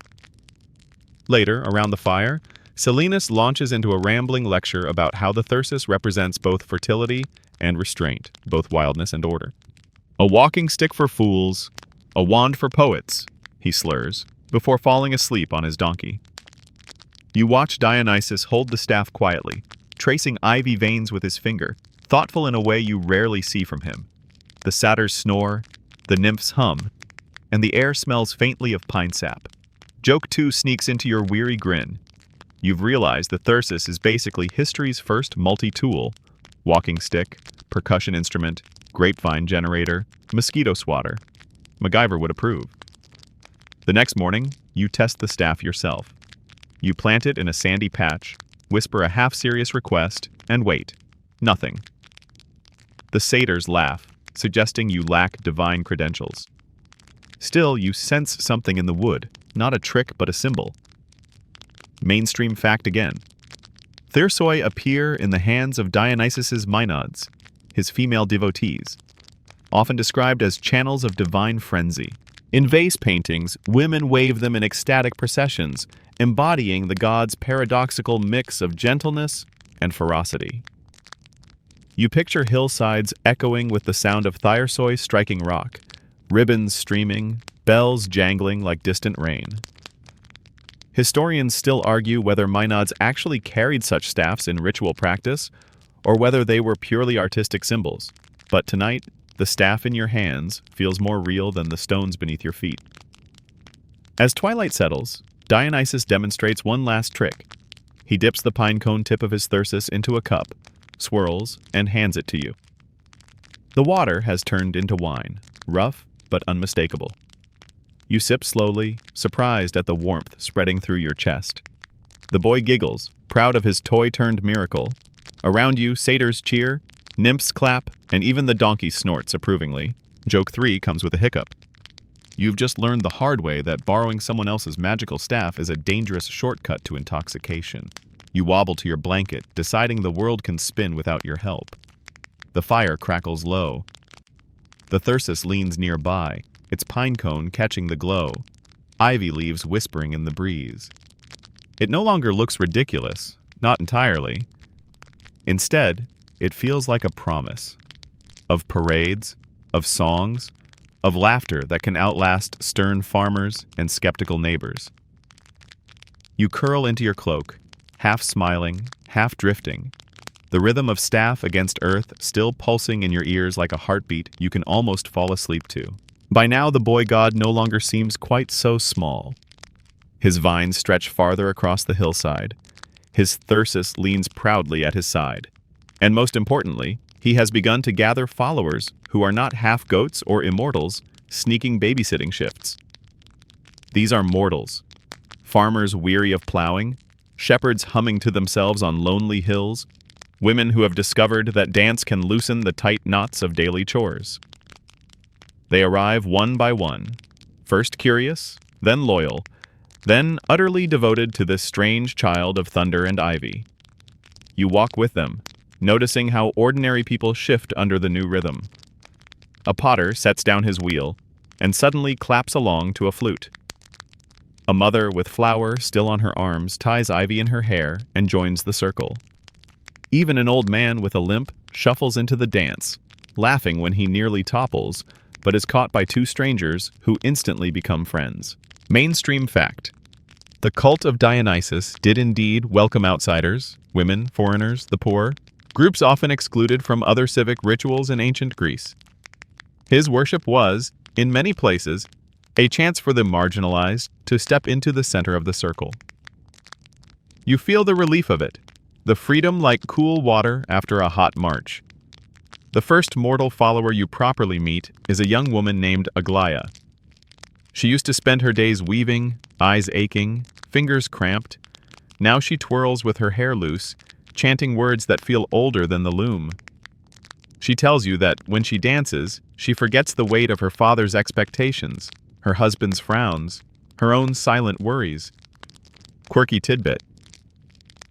Later, around the fire, Silenus launches into a rambling lecture about how the thyrsus represents both fertility and restraint, both wildness and order. A walking stick for fools, a wand for poets, he slurs, before falling asleep on his donkey. You watch Dionysus hold the staff quietly, tracing ivy veins with his finger, thoughtful in a way you rarely see from him. The satyrs snore, the nymphs hum, and the air smells faintly of pine sap. Joke 2 sneaks into your weary grin. You've realized the thyrsus is basically history's first multi-tool: walking stick, percussion instrument, grapevine generator, mosquito swatter. MacGyver would approve. The next morning, you test the staff yourself. You plant it in a sandy patch, whisper a half-serious request, and wait. Nothing. The satyrs laugh, suggesting you lack divine credentials. Still, you sense something in the wood, not a trick but a symbol. Mainstream fact again. Thursoi appear in the hands of Dionysus's maenads, his female devotees, often described as channels of divine frenzy. In vase paintings, women wave them in ecstatic processions, embodying the god's paradoxical mix of gentleness and ferocity. You picture hillsides echoing with the sound of thursoi striking rock, ribbons streaming, bells jangling like distant rain. Historians still argue whether maenads actually carried such staffs in ritual practice, or whether they were purely artistic symbols. But tonight, the staff in your hands feels more real than the stones beneath your feet. As twilight settles, Dionysus demonstrates one last trick. He dips the pine cone tip of his thyrsus into a cup, swirls, and hands it to you. The water has turned into wine, rough but unmistakable. You sip slowly, surprised at the warmth spreading through your chest. The boy giggles, proud of his toy-turned miracle. Around you, satyrs cheer, nymphs clap, and even the donkey snorts approvingly. Joke 3 comes with a hiccup. You've just learned the hard way that borrowing someone else's magical staff is a dangerous shortcut to intoxication. You wobble to your blanket, deciding the world can spin without your help. The fire crackles low. The thyrsus leans nearby, its pine cone catching the glow, ivy leaves whispering in the breeze. It no longer looks ridiculous, not entirely. Instead, it feels like a promise. Of parades, of songs, of laughter that can outlast stern farmers and skeptical neighbors. You curl into your cloak, half smiling, half drifting, the rhythm of staff against earth still pulsing in your ears like a heartbeat you can almost fall asleep to. By now, the boy god no longer seems quite so small. His vines stretch farther across the hillside. His thyrsus leans proudly at his side. And most importantly, he has begun to gather followers who are not half-goats or immortals sneaking babysitting shifts. These are mortals. Farmers weary of plowing, shepherds humming to themselves on lonely hills, women who have discovered that dance can loosen the tight knots of daily chores. They arrive one by one, first curious, then loyal, then utterly devoted to this strange child of thunder and ivy. You walk with them, noticing how ordinary people shift under the new rhythm. A potter sets down his wheel and suddenly claps along to a flute. A mother with flower still on her arms ties ivy in her hair and joins the circle. Even an old man with a limp shuffles into the dance, laughing when he nearly topples, but is caught by two strangers who instantly become friends. Mainstream fact: the cult of Dionysus did indeed welcome outsiders, women, foreigners, the poor, groups often excluded from other civic rituals in ancient Greece. His worship was, in many places, a chance for the marginalized to step into the center of the circle. You feel the relief of it, the freedom like cool water after a hot march. The first mortal follower you properly meet is a young woman named Aglaia. She used to spend her days weaving, eyes aching, fingers cramped. Now she twirls with her hair loose, chanting words that feel older than the loom. She tells you that when she dances, she forgets the weight of her father's expectations, her husband's frowns, her own silent worries. Quirky tidbit: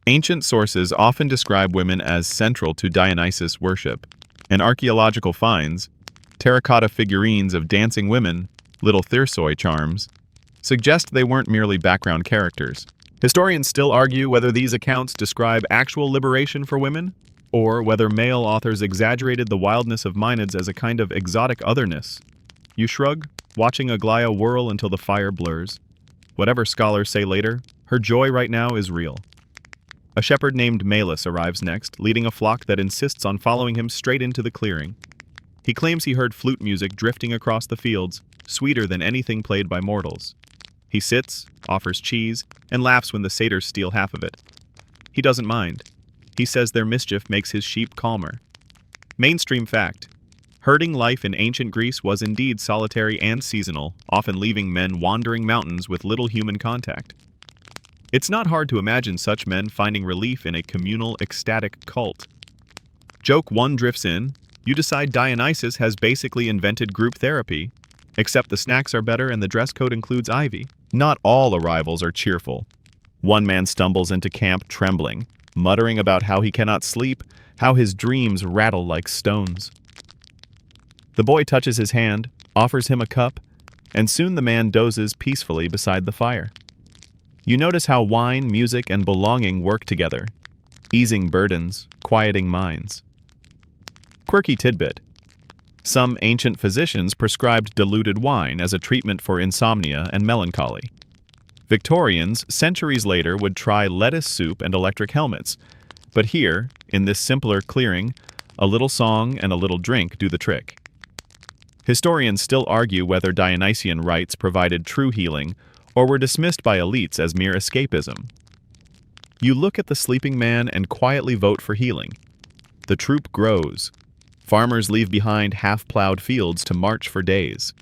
ancient sources often describe women as central to Dionysus worship, and archaeological finds, terracotta figurines of dancing women, little Thirsoi charms, suggest they weren't merely background characters. Historians still argue whether these accounts describe actual liberation for women, or whether male authors exaggerated the wildness of Maenads as a kind of exotic otherness. You shrug, watching Aglaia whirl until the fire blurs. Whatever scholars say later, her joy right now is real. A shepherd named Malus arrives next, leading a flock that insists on following him straight into the clearing. He claims he heard flute music drifting across the fields, sweeter than anything played by mortals. He sits, offers cheese, and laughs when the satyrs steal half of it. He doesn't mind. He says their mischief makes his sheep calmer. Mainstream fact: herding life in ancient Greece was indeed solitary and seasonal, often leaving men wandering mountains with little human contact. It's not hard to imagine such men finding relief in a communal, ecstatic cult. Joke 1 drifts in. You decide Dionysus has basically invented group therapy, except the snacks are better and the dress code includes ivy. Not all arrivals are cheerful. One man stumbles into camp trembling, muttering about how he cannot sleep, how his dreams rattle like stones. The boy touches his hand, offers him a cup, and soon the man dozes peacefully beside the fire. You notice how wine, music, and belonging work together, easing burdens, quieting minds. Quirky tidbit: some ancient physicians prescribed diluted wine as a treatment for insomnia and melancholy. Victorians, centuries later, would try lettuce soup and electric helmets, but here, in this simpler clearing, a little song and a little drink do the trick. Historians still argue whether Dionysian rites provided true healing or were dismissed by elites as mere escapism. You look at the sleeping man and quietly vote for healing. The troop grows. Farmers leave behind half-plowed fields to march for days.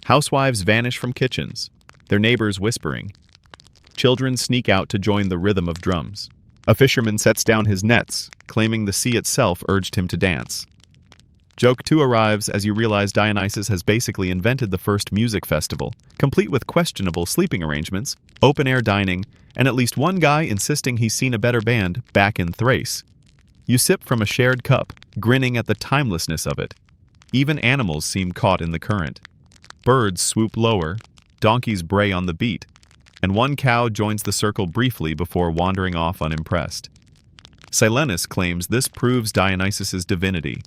Housewives vanish from kitchens, their neighbors whispering. Children sneak out to join the rhythm of drums. A fisherman sets down his nets, claiming the sea itself urged him to dance. Joke 2 arrives as you realize Dionysus has basically invented the first music festival, complete with questionable sleeping arrangements, open-air dining, and at least one guy insisting he's seen a better band back in Thrace. You sip from a shared cup, grinning at the timelessness of it. Even animals seem caught in the current. Birds swoop lower, donkeys bray on the beat, and one cow joins the circle briefly before wandering off unimpressed. Silenus claims this proves Dionysus's divinity.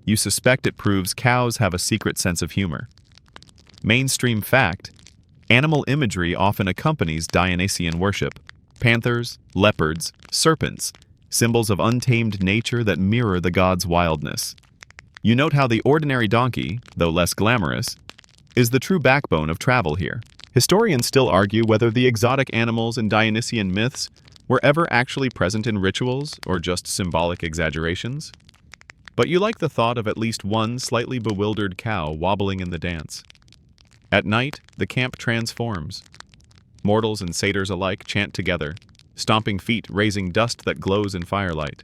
You suspect it proves cows have a secret sense of humor. Mainstream fact: animal imagery often accompanies Dionysian worship. Panthers, leopards, serpents, symbols of untamed nature that mirror the god's wildness. You note how the ordinary donkey, though less glamorous, is the true backbone of travel here. Historians still argue whether the exotic animals in Dionysian myths were ever actually present in rituals or just symbolic exaggerations. But you like the thought of at least one slightly bewildered cow wobbling in the dance. At night, the camp transforms. Mortals and satyrs alike chant together, stomping feet raising dust that glows in firelight.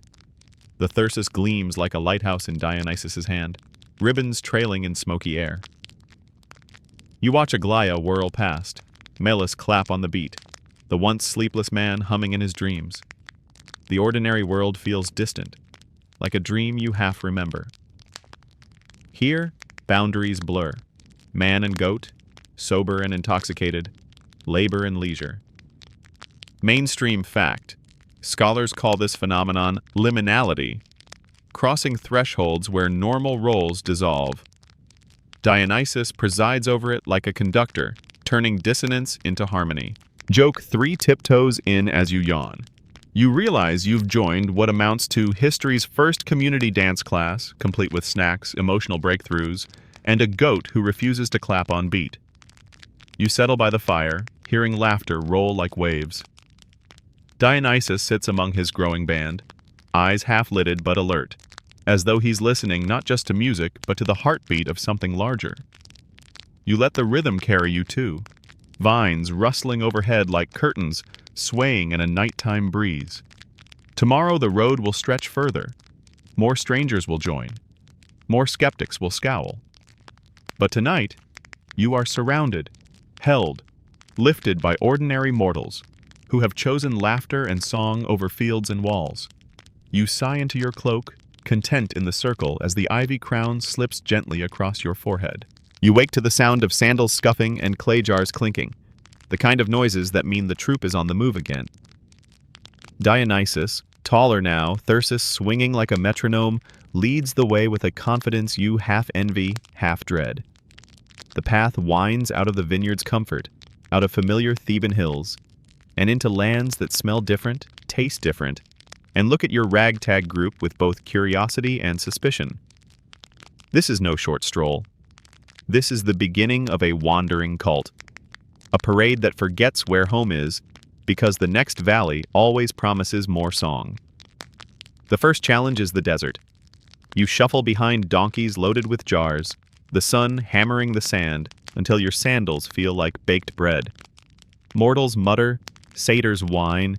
The thyrsus gleams like a lighthouse in Dionysus's hand, ribbons trailing in smoky air. You watch Aglaia whirl past, Melis clap on the beat, the once sleepless man humming in his dreams. The ordinary world feels distant, like a dream you half remember. Here, boundaries blur. Man and goat, sober and intoxicated, labor and leisure. Mainstream fact: scholars call this phenomenon liminality, crossing thresholds where normal roles dissolve. Dionysus presides over it like a conductor, turning dissonance into harmony. Joke 3 tiptoes in as you yawn. You realize you've joined what amounts to history's first community dance class, complete with snacks, emotional breakthroughs, and a goat who refuses to clap on beat. You settle by the fire, hearing laughter roll like waves. Dionysus sits among his growing band, eyes half-lidded but alert, as though he's listening not just to music but to the heartbeat of something larger. You let the rhythm carry you too, vines rustling overhead like curtains swaying in a nighttime breeze. Tomorrow the road will stretch further. More strangers will join. More skeptics will scowl. But tonight, you are surrounded, held, lifted by ordinary mortals who have chosen laughter and song over fields and walls. You sigh into your cloak, content in the circle as the ivy crown slips gently across your forehead. You wake to the sound of sandals scuffing and clay jars clinking, the kind of noises that mean the troop is on the move again. Dionysus, taller now, thyrsus swinging like a metronome, leads the way with a confidence you half envy, half dread. The path winds out of the vineyard's comfort, out of familiar Theban hills, and into lands that smell different, taste different, and look at your ragtag group with both curiosity and suspicion. This is no short stroll. This is the beginning of a wandering cult, a parade that forgets where home is because the next valley always promises more song. The first challenge is the desert. You shuffle behind donkeys loaded with jars, the sun hammering the sand until your sandals feel like baked bread. Mortals mutter, satyrs whine,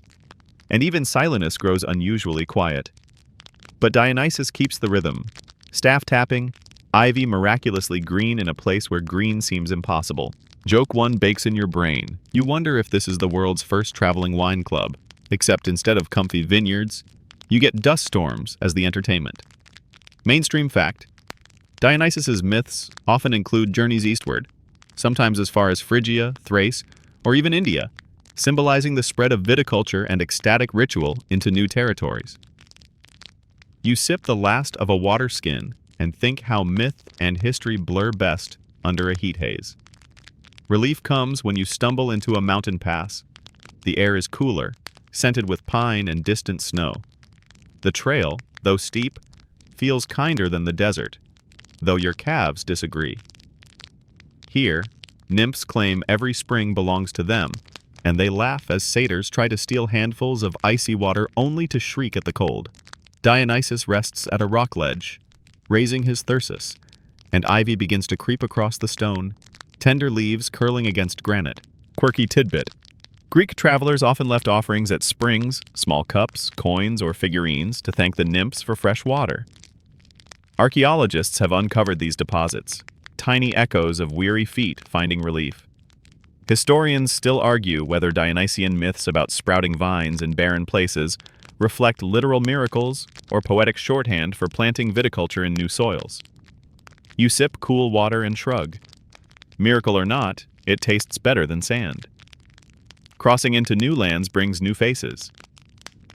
and even Silenus grows unusually quiet. But Dionysus keeps the rhythm, staff tapping, ivy miraculously green in a place where green seems impossible. Joke 1 bakes in your brain. You wonder if this is the world's first traveling wine club, except instead of comfy vineyards, you get dust storms as the entertainment. Mainstream fact: Dionysus's myths often include journeys eastward, sometimes as far as Phrygia, Thrace, or even India, symbolizing the spread of viticulture and ecstatic ritual into new territories. You sip the last of a water skin and think how myth and history blur best under a heat haze. Relief comes when you stumble into a mountain pass. The air is cooler, scented with pine and distant snow. The trail, though steep, feels kinder than the desert, though your calves disagree. Here, nymphs claim every spring belongs to them, and they laugh as satyrs try to steal handfuls of icy water only to shriek at the cold. Dionysus rests at a rock ledge, raising his thyrsus, and ivy begins to creep across the stone, tender leaves curling against granite. Quirky tidbit: Greek travelers often left offerings at springs, small cups, coins, or figurines to thank the nymphs for fresh water. Archaeologists have uncovered these deposits, tiny echoes of weary feet finding relief. Historians still argue whether Dionysian myths about sprouting vines in barren places reflect literal miracles or poetic shorthand for planting viticulture in new soils. You sip cool water and shrug. Miracle or not, it tastes better than sand. Crossing into new lands brings new faces.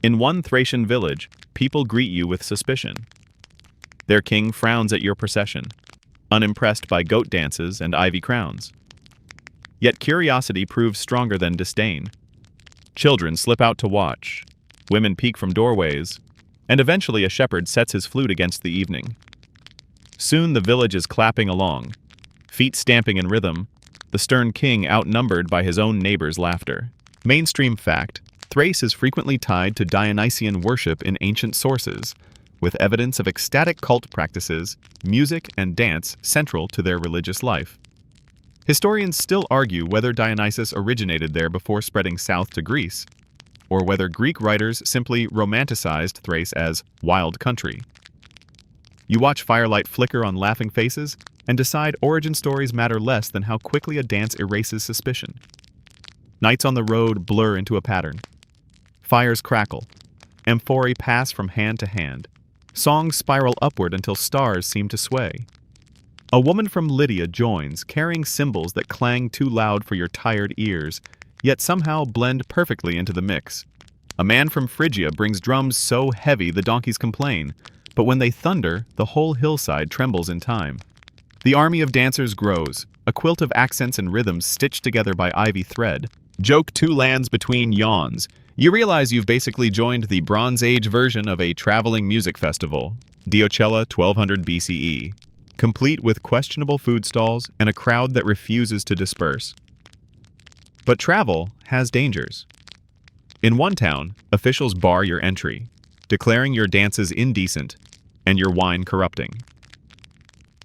In one Thracian village, people greet you with suspicion. Their king frowns at your procession. unimpressed by goat dances and ivy crowns. Yet curiosity proves stronger than disdain. Children slip out to watch, women peek from doorways, and eventually a shepherd sets his flute against the evening. Soon the village is clapping along, feet stamping in rhythm, the stern king outnumbered by his own neighbors' laughter. Mainstream fact: Thrace is frequently tied to Dionysian worship in ancient sources, with evidence of ecstatic cult practices, music, and dance central to their religious life. Historians still argue whether Dionysus originated there before spreading south to Greece, or whether Greek writers simply romanticized Thrace as wild country. You watch firelight flicker on laughing faces and decide origin stories matter less than how quickly a dance erases suspicion. Nights on the road blur into a pattern. Fires crackle. Amphorae pass from hand to hand. Songs spiral upward until stars seem to sway. A woman from Lydia joins, carrying cymbals that clang too loud for your tired ears, yet somehow blend perfectly into the mix. A man from Phrygia brings drums so heavy the donkeys complain, but when they thunder, the whole hillside trembles in time. The army of dancers grows, a quilt of accents and rhythms stitched together by ivy thread. Joke two lands between yawns. You realize you've basically joined the Bronze Age version of a traveling music festival, Diocella 1200 BCE, complete with questionable food stalls and a crowd that refuses to disperse. But travel has dangers. In one town, officials bar your entry, declaring your dances indecent and your wine corrupting.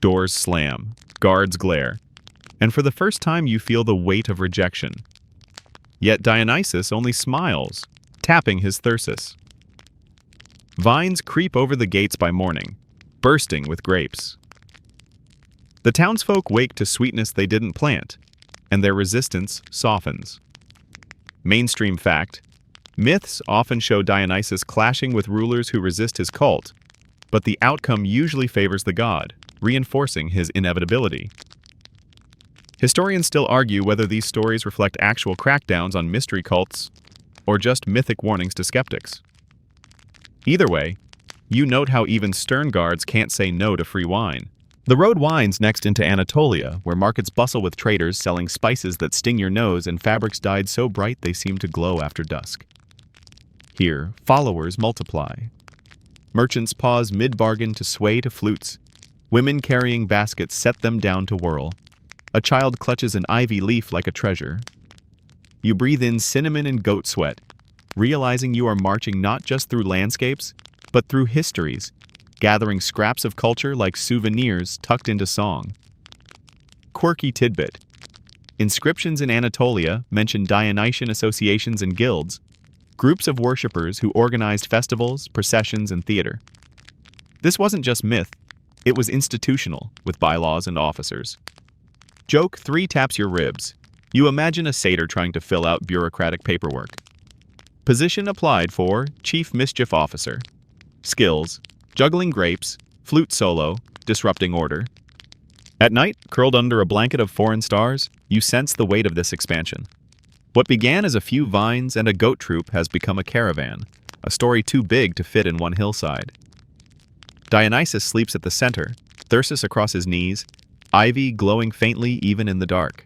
Doors slam, guards glare, and for the first time you feel the weight of rejection. Yet Dionysus only smiles, tapping his thyrsus. Vines creep over the gates by morning, bursting with grapes. The townsfolk wake to sweetness they didn't plant, and their resistance softens. Mainstream fact: myths often show Dionysus clashing with rulers who resist his cult, but the outcome usually favors the god, reinforcing his inevitability. Historians still argue whether these stories reflect actual crackdowns on mystery cults or just mythic warnings to skeptics. Either way, you note how even stern guards can't say no to free wine. The road winds next into Anatolia, where markets bustle with traders selling spices that sting your nose and fabrics dyed so bright they seem to glow after dusk. Here, followers multiply. Merchants pause mid-bargain to sway to flutes. Women carrying baskets set them down to whirl. A child clutches an ivy leaf like a treasure. You breathe in cinnamon and goat sweat, realizing you are marching not just through landscapes, but through histories, gathering scraps of culture like souvenirs tucked into song. Quirky tidbit: inscriptions in Anatolia mention Dionysian associations and guilds, groups of worshippers who organized festivals, processions, and theater. This wasn't just myth, it was institutional, with bylaws and officers. Joke 3 taps your ribs. You imagine a satyr trying to fill out bureaucratic paperwork. Position applied for Chief Mischief Officer. Skills: juggling grapes, flute solo, disrupting order. At night, curled under a blanket of foreign stars, you sense the weight of this expansion. What began as a few vines and a goat troop has become a caravan, a story too big to fit in one hillside. Dionysus sleeps at the center, thyrsus across his knees, ivy glowing faintly even in the dark.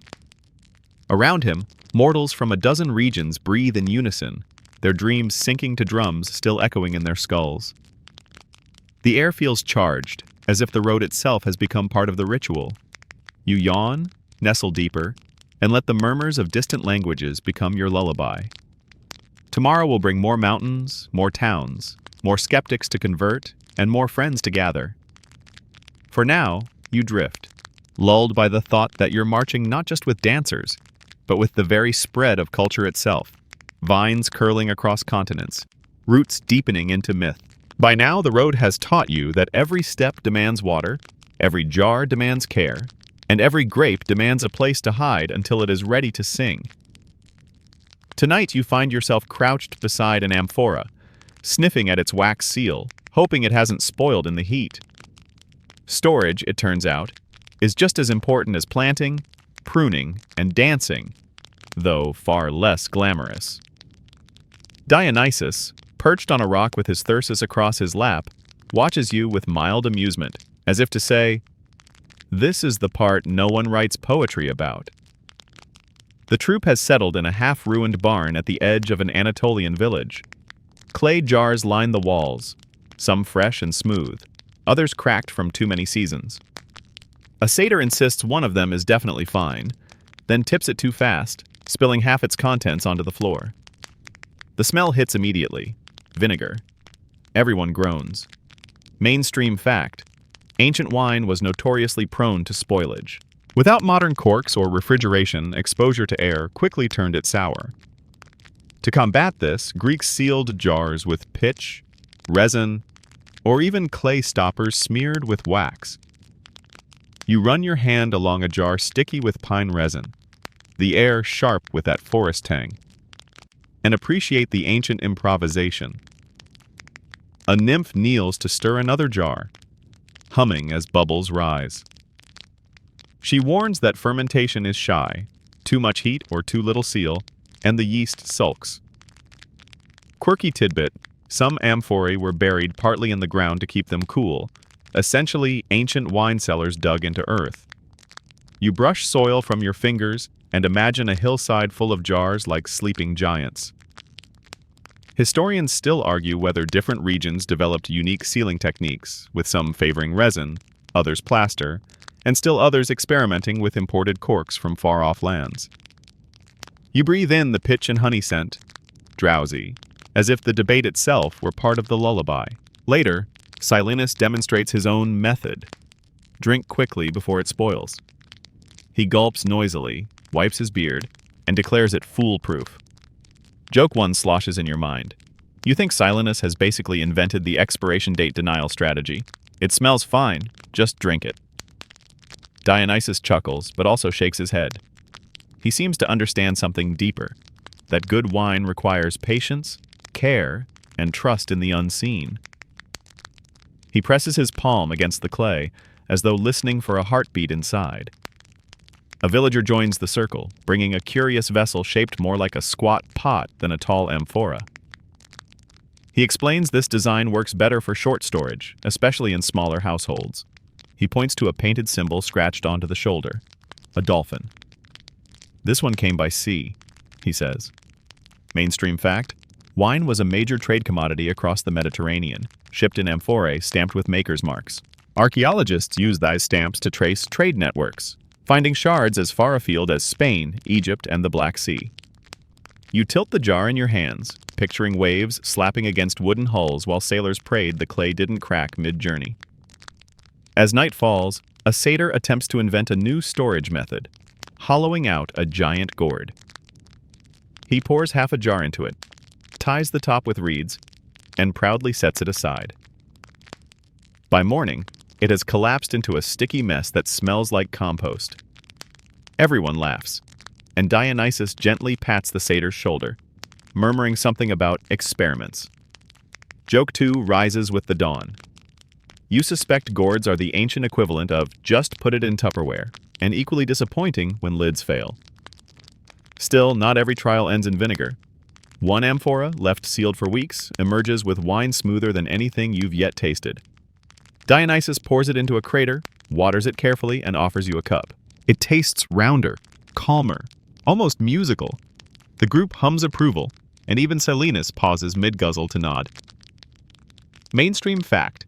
Around him, mortals from a dozen regions breathe in unison, their dreams sinking to drums still echoing in their skulls. The air feels charged, as if the road itself has become part of the ritual. You yawn, nestle deeper, and let the murmurs of distant languages become your lullaby. Tomorrow will bring more mountains, more towns, more skeptics to convert, and more friends to gather. For now, you drift, lulled by the thought that you're marching not just with dancers, but with the very spread of culture itself, vines curling across continents, roots deepening into myth. By now, the road has taught you that every step demands water, every jar demands care, and every grape demands a place to hide until it is ready to sing. Tonight, you find yourself crouched beside an amphora, sniffing at its wax seal, hoping it hasn't spoiled in the heat. Storage, it turns out, is just as important as planting, pruning, and dancing, though far less glamorous. Dionysus, perched on a rock with his thyrsus across his lap, watches you with mild amusement, as if to say, This is the part no one writes poetry about. The troupe has settled in a half-ruined barn at the edge of an Anatolian village. Clay jars line the walls, some fresh and smooth, others cracked from too many seasons. A satyr insists one of them is definitely fine, then tips it too fast, spilling half its contents onto the floor. The smell hits immediately. Vinegar. Everyone groans. Mainstream fact. Ancient wine was notoriously prone to spoilage. Without modern corks or refrigeration, exposure to air quickly turned it sour. To combat this, Greeks sealed jars with pitch, resin, or even clay stoppers smeared with wax. You run your hand along a jar sticky with pine resin, the air sharp with that forest tang, and appreciate the ancient improvisation. A nymph kneels to stir another jar, humming as bubbles rise. She warns that fermentation is shy, too much heat or too little seal, and the yeast sulks. Quirky tidbit, some amphorae were buried partly in the ground to keep them cool, essentially ancient wine cellars dug into earth. You brush soil from your fingers and imagine a hillside full of jars like sleeping giants. Historians still argue whether different regions developed unique sealing techniques, with some favoring resin, others plaster, and still others experimenting with imported corks from far-off lands. You breathe in the pitch and honey scent, drowsy, as if the debate itself were part of the lullaby. Later, Silenus demonstrates his own method. Drink quickly before it spoils. He gulps noisily, wipes his beard, and declares it foolproof. Joke 1 sloshes in your mind. You think Silenus has basically invented the expiration date denial strategy. It smells fine, just drink it. Dionysus chuckles, but also shakes his head. He seems to understand something deeper, that good wine requires patience, care, and trust in the unseen. He presses his palm against the clay, as though listening for a heartbeat inside. A villager joins the circle, bringing a curious vessel shaped more like a squat pot than a tall amphora. He explains this design works better for short storage, especially in smaller households. He points to a painted symbol scratched onto the shoulder, a dolphin. This one came by sea, he says. Mainstream fact, wine was a major trade commodity across the Mediterranean, shipped in amphorae stamped with maker's marks. Archaeologists use these stamps to trace trade networks, finding shards as far afield as Spain, Egypt, and the Black Sea. You tilt the jar in your hands, picturing waves slapping against wooden hulls while sailors prayed the clay didn't crack mid-journey. As night falls, a satyr attempts to invent a new storage method, hollowing out a giant gourd. He pours half a jar into it, ties the top with reeds, and proudly sets it aside. By morning, it has collapsed into a sticky mess that smells like compost. Everyone laughs, and Dionysus gently pats the satyr's shoulder, murmuring something about experiments. Joke 2 rises with the dawn. You suspect gourds are the ancient equivalent of just put it in Tupperware, and equally disappointing when lids fail. Still, not every trial ends in vinegar. One amphora, left sealed for weeks, emerges with wine smoother than anything you've yet tasted. Dionysus pours it into a crater, waters it carefully, and offers you a cup. It tastes rounder, calmer, almost musical. The group hums approval, and even Silenus pauses mid-guzzle to nod. Mainstream fact.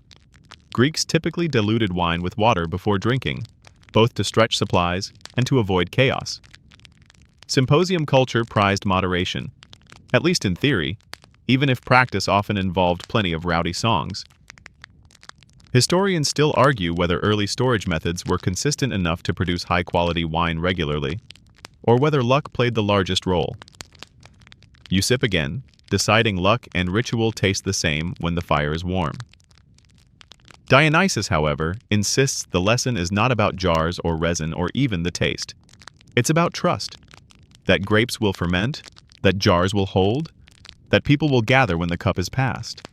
Greeks typically diluted wine with water before drinking, both to stretch supplies and to avoid chaos. Symposium culture prized moderation, at least in theory, even if practice often involved plenty of rowdy songs. Historians still argue whether early storage methods were consistent enough to produce high-quality wine regularly, or whether luck played the largest role. You sip again, deciding luck and ritual taste the same when the fire is warm. Dionysus, however, insists the lesson is not about jars or resin or even the taste. It's about trust. That grapes will ferment, that jars will hold, that people will gather when the cup is passed.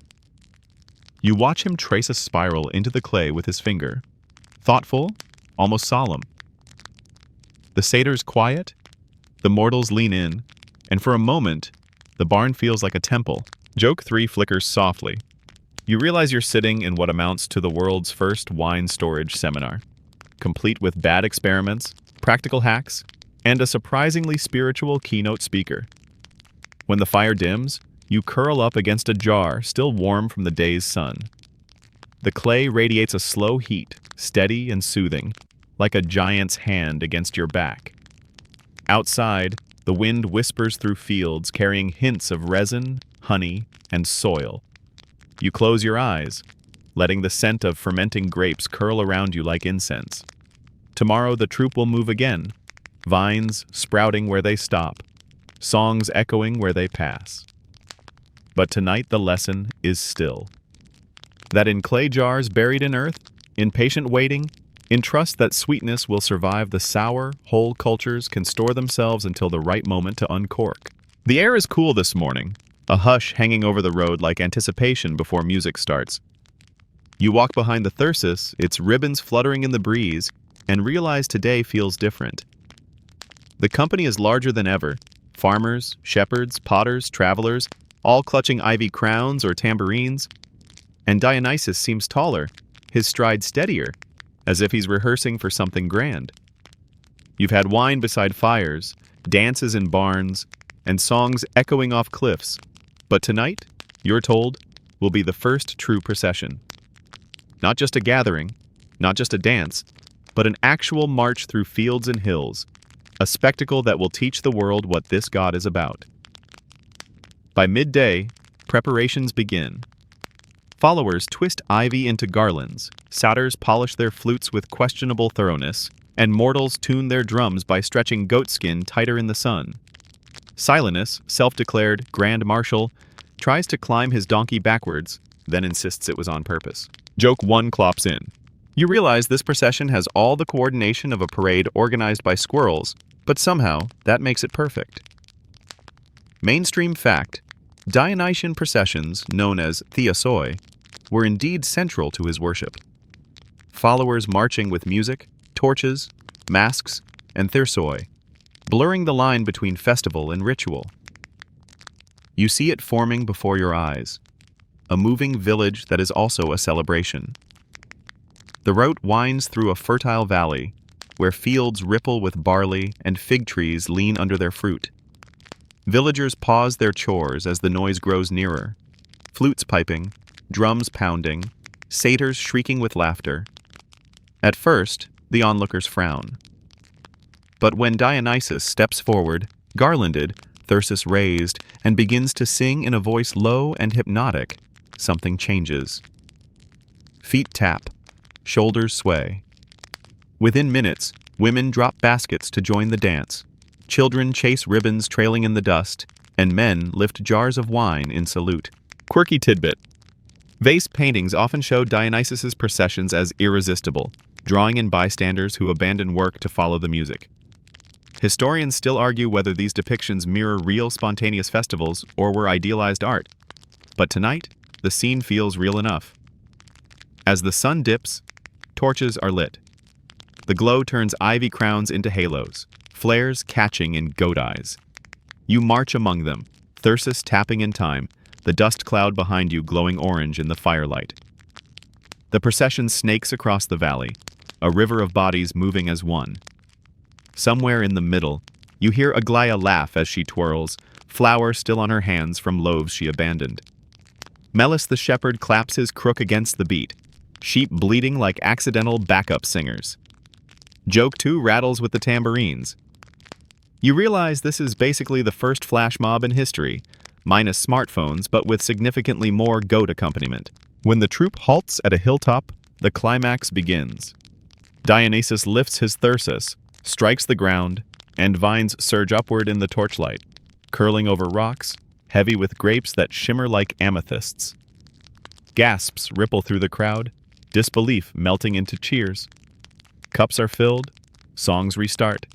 You watch him trace a spiral into the clay with his finger, thoughtful, almost solemn. The satyr's quiet, the mortals lean in, and for a moment, the barn feels like a temple. Joke 3 flickers softly. You realize you're sitting in what amounts to the world's first wine storage seminar. complete with bad experiments, practical hacks, and a surprisingly spiritual keynote speaker. When the fire dims, you curl up against a jar still warm from the day's sun. The clay radiates a slow heat, steady and soothing, like a giant's hand against your back. Outside, the wind whispers through fields carrying hints of resin, honey, and soil. You close your eyes, letting the scent of fermenting grapes curl around you like incense. Tomorrow the troupe will move again, vines sprouting where they stop, songs echoing where they pass. But tonight the lesson is still. That in clay jars buried in earth, in patient waiting, in trust that sweetness will survive the sour, whole cultures can store themselves until the right moment to uncork. The air is cool this morning, a hush hanging over the road like anticipation before music starts. You walk behind the thyrsus, its ribbons fluttering in the breeze, and realize today feels different. The company is larger than ever. Farmers, shepherds, potters, travelers, all clutching ivy crowns or tambourines. And Dionysus seems taller, his stride steadier, as if he's rehearsing for something grand. You've had wine beside fires, dances in barns, and songs echoing off cliffs. But tonight, you're told, will be the first true procession. Not just a gathering, not just a dance, but an actual march through fields and hills, a spectacle that will teach the world what this god is about. By midday, preparations begin. Followers twist ivy into garlands, satyrs polish their flutes with questionable thoroughness, and mortals tune their drums by stretching goatskin tighter in the sun. Silenus, self-declared Grand Marshal, tries to climb his donkey backwards, then insists it was on purpose. Joke 1 clops in. You realize this procession has all the coordination of a parade organized by squirrels, but somehow that makes it perfect. Mainstream fact: Dionysian processions, known as theosoi, were indeed central to his worship. Followers marching with music, torches, masks, and thersoi, blurring the line between festival and ritual. You see it forming before your eyes, a moving village that is also a celebration. The route winds through a fertile valley, where fields ripple with barley and fig trees lean under their fruit. Villagers pause their chores as the noise grows nearer, flutes piping, drums pounding, satyrs shrieking with laughter. At first, the onlookers frown. But when Dionysus steps forward, garlanded, thyrsus raised, and begins to sing in a voice low and hypnotic, something changes. Feet tap, shoulders sway. Within minutes, women drop baskets to join the dance. Children chase ribbons trailing in the dust, and men lift jars of wine in salute. Quirky tidbit. Vase paintings often show Dionysus's processions as irresistible, drawing in bystanders who abandon work to follow the music. Historians still argue whether these depictions mirror real spontaneous festivals or were idealized art. But tonight, the scene feels real enough. As the sun dips, torches are lit. The glow turns ivy crowns into halos, flares catching in goat eyes. You march among them, thyrsus tapping in time, the dust cloud behind you glowing orange in the firelight. The procession snakes across the valley, a river of bodies moving as one. Somewhere in the middle, you hear Aglaia laugh as she twirls, flour still on her hands from loaves she abandoned. Melis the shepherd claps his crook against the beat, sheep bleating like accidental backup singers. Joke 2 rattles with the tambourines. You realize this is basically the first flash mob in history, minus smartphones but with significantly more goat accompaniment. When the troupe halts at a hilltop, the climax begins. Dionysus lifts his thyrsus, strikes the ground, and vines surge upward in the torchlight, curling over rocks, heavy with grapes that shimmer like amethysts. Gasps ripple through the crowd, disbelief melting into cheers. Cups are filled, songs restart,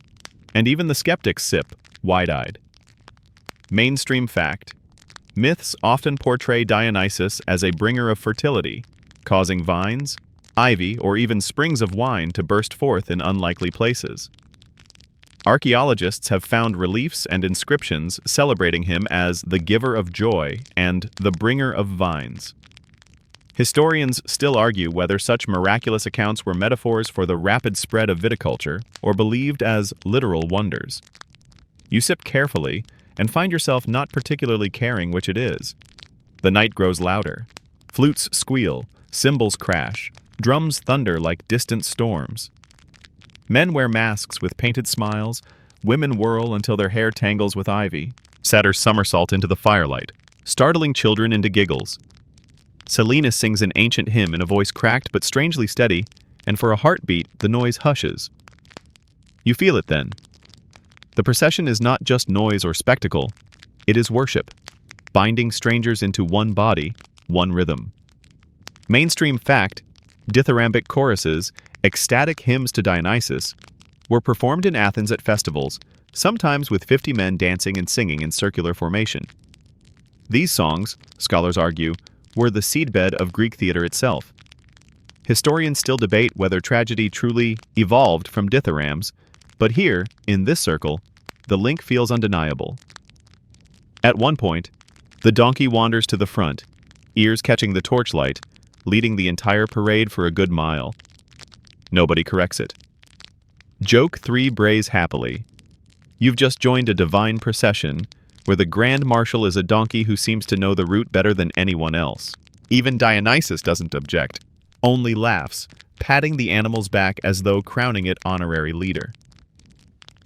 and even the skeptics sip, wide-eyed. Mainstream fact: myths often portray Dionysus as a bringer of fertility, causing vines, ivy, or even springs of wine to burst forth in unlikely places. Archaeologists have found reliefs and inscriptions celebrating him as the giver of joy and the bringer of vines. Historians still argue whether such miraculous accounts were metaphors for the rapid spread of viticulture or believed as literal wonders. You sip carefully and find yourself not particularly caring which it is. The night grows louder. Flutes squeal, cymbals crash, drums thunder like distant storms. Men wear masks with painted smiles, women whirl until their hair tangles with ivy, satyrs somersault into the firelight, startling children into giggles. Selena sings an ancient hymn in a voice cracked but strangely steady, and for a heartbeat, the noise hushes. You feel it then. The procession is not just noise or spectacle, it is worship, binding strangers into one body, one rhythm. Mainstream fact, dithyrambic choruses, ecstatic hymns to Dionysus, were performed in Athens at festivals, sometimes with 50 men dancing and singing in circular formation. These songs, scholars argue, were the seedbed of Greek theater itself. Historians still debate whether tragedy truly evolved from dithyrambs, but here, in this circle, the link feels undeniable. At one point, the donkey wanders to the front, ears catching the torchlight, leading the entire parade for a good mile. Nobody corrects it. Joke 3 brays happily. You've just joined a divine procession where the grand marshal is a donkey who seems to know the route better than anyone else. Even Dionysus doesn't object, only laughs, patting the animal's back as though crowning it honorary leader.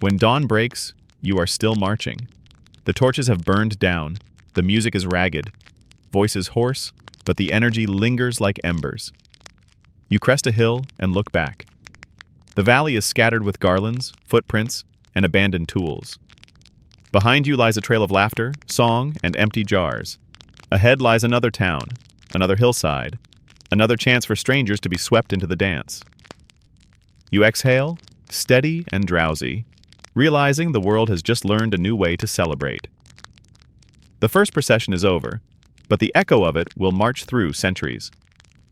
When dawn breaks, you are still marching. The torches have burned down, the music is ragged, voices hoarse, but the energy lingers like embers. You crest a hill and look back. The valley is scattered with garlands, footprints, and abandoned tools. Behind you lies a trail of laughter, song, and empty jars. Ahead lies another town, another hillside, another chance for strangers to be swept into the dance. You exhale, steady and drowsy, realizing the world has just learned a new way to celebrate. The first procession is over, but the echo of it will march through centuries.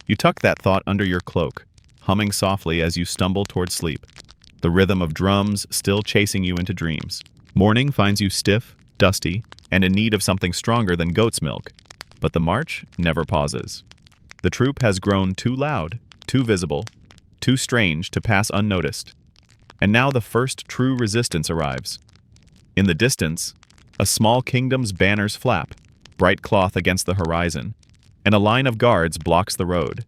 You tuck that thought under your cloak, humming softly as you stumble toward sleep, the rhythm of drums still chasing you into dreams. Morning finds you stiff, dusty, and in need of something stronger than goat's milk, but the march never pauses. The troop has grown too loud, too visible, too strange to pass unnoticed. And now the first true resistance arrives. In the distance, a small kingdom's banners flap, bright cloth against the horizon, and a line of guards blocks the road.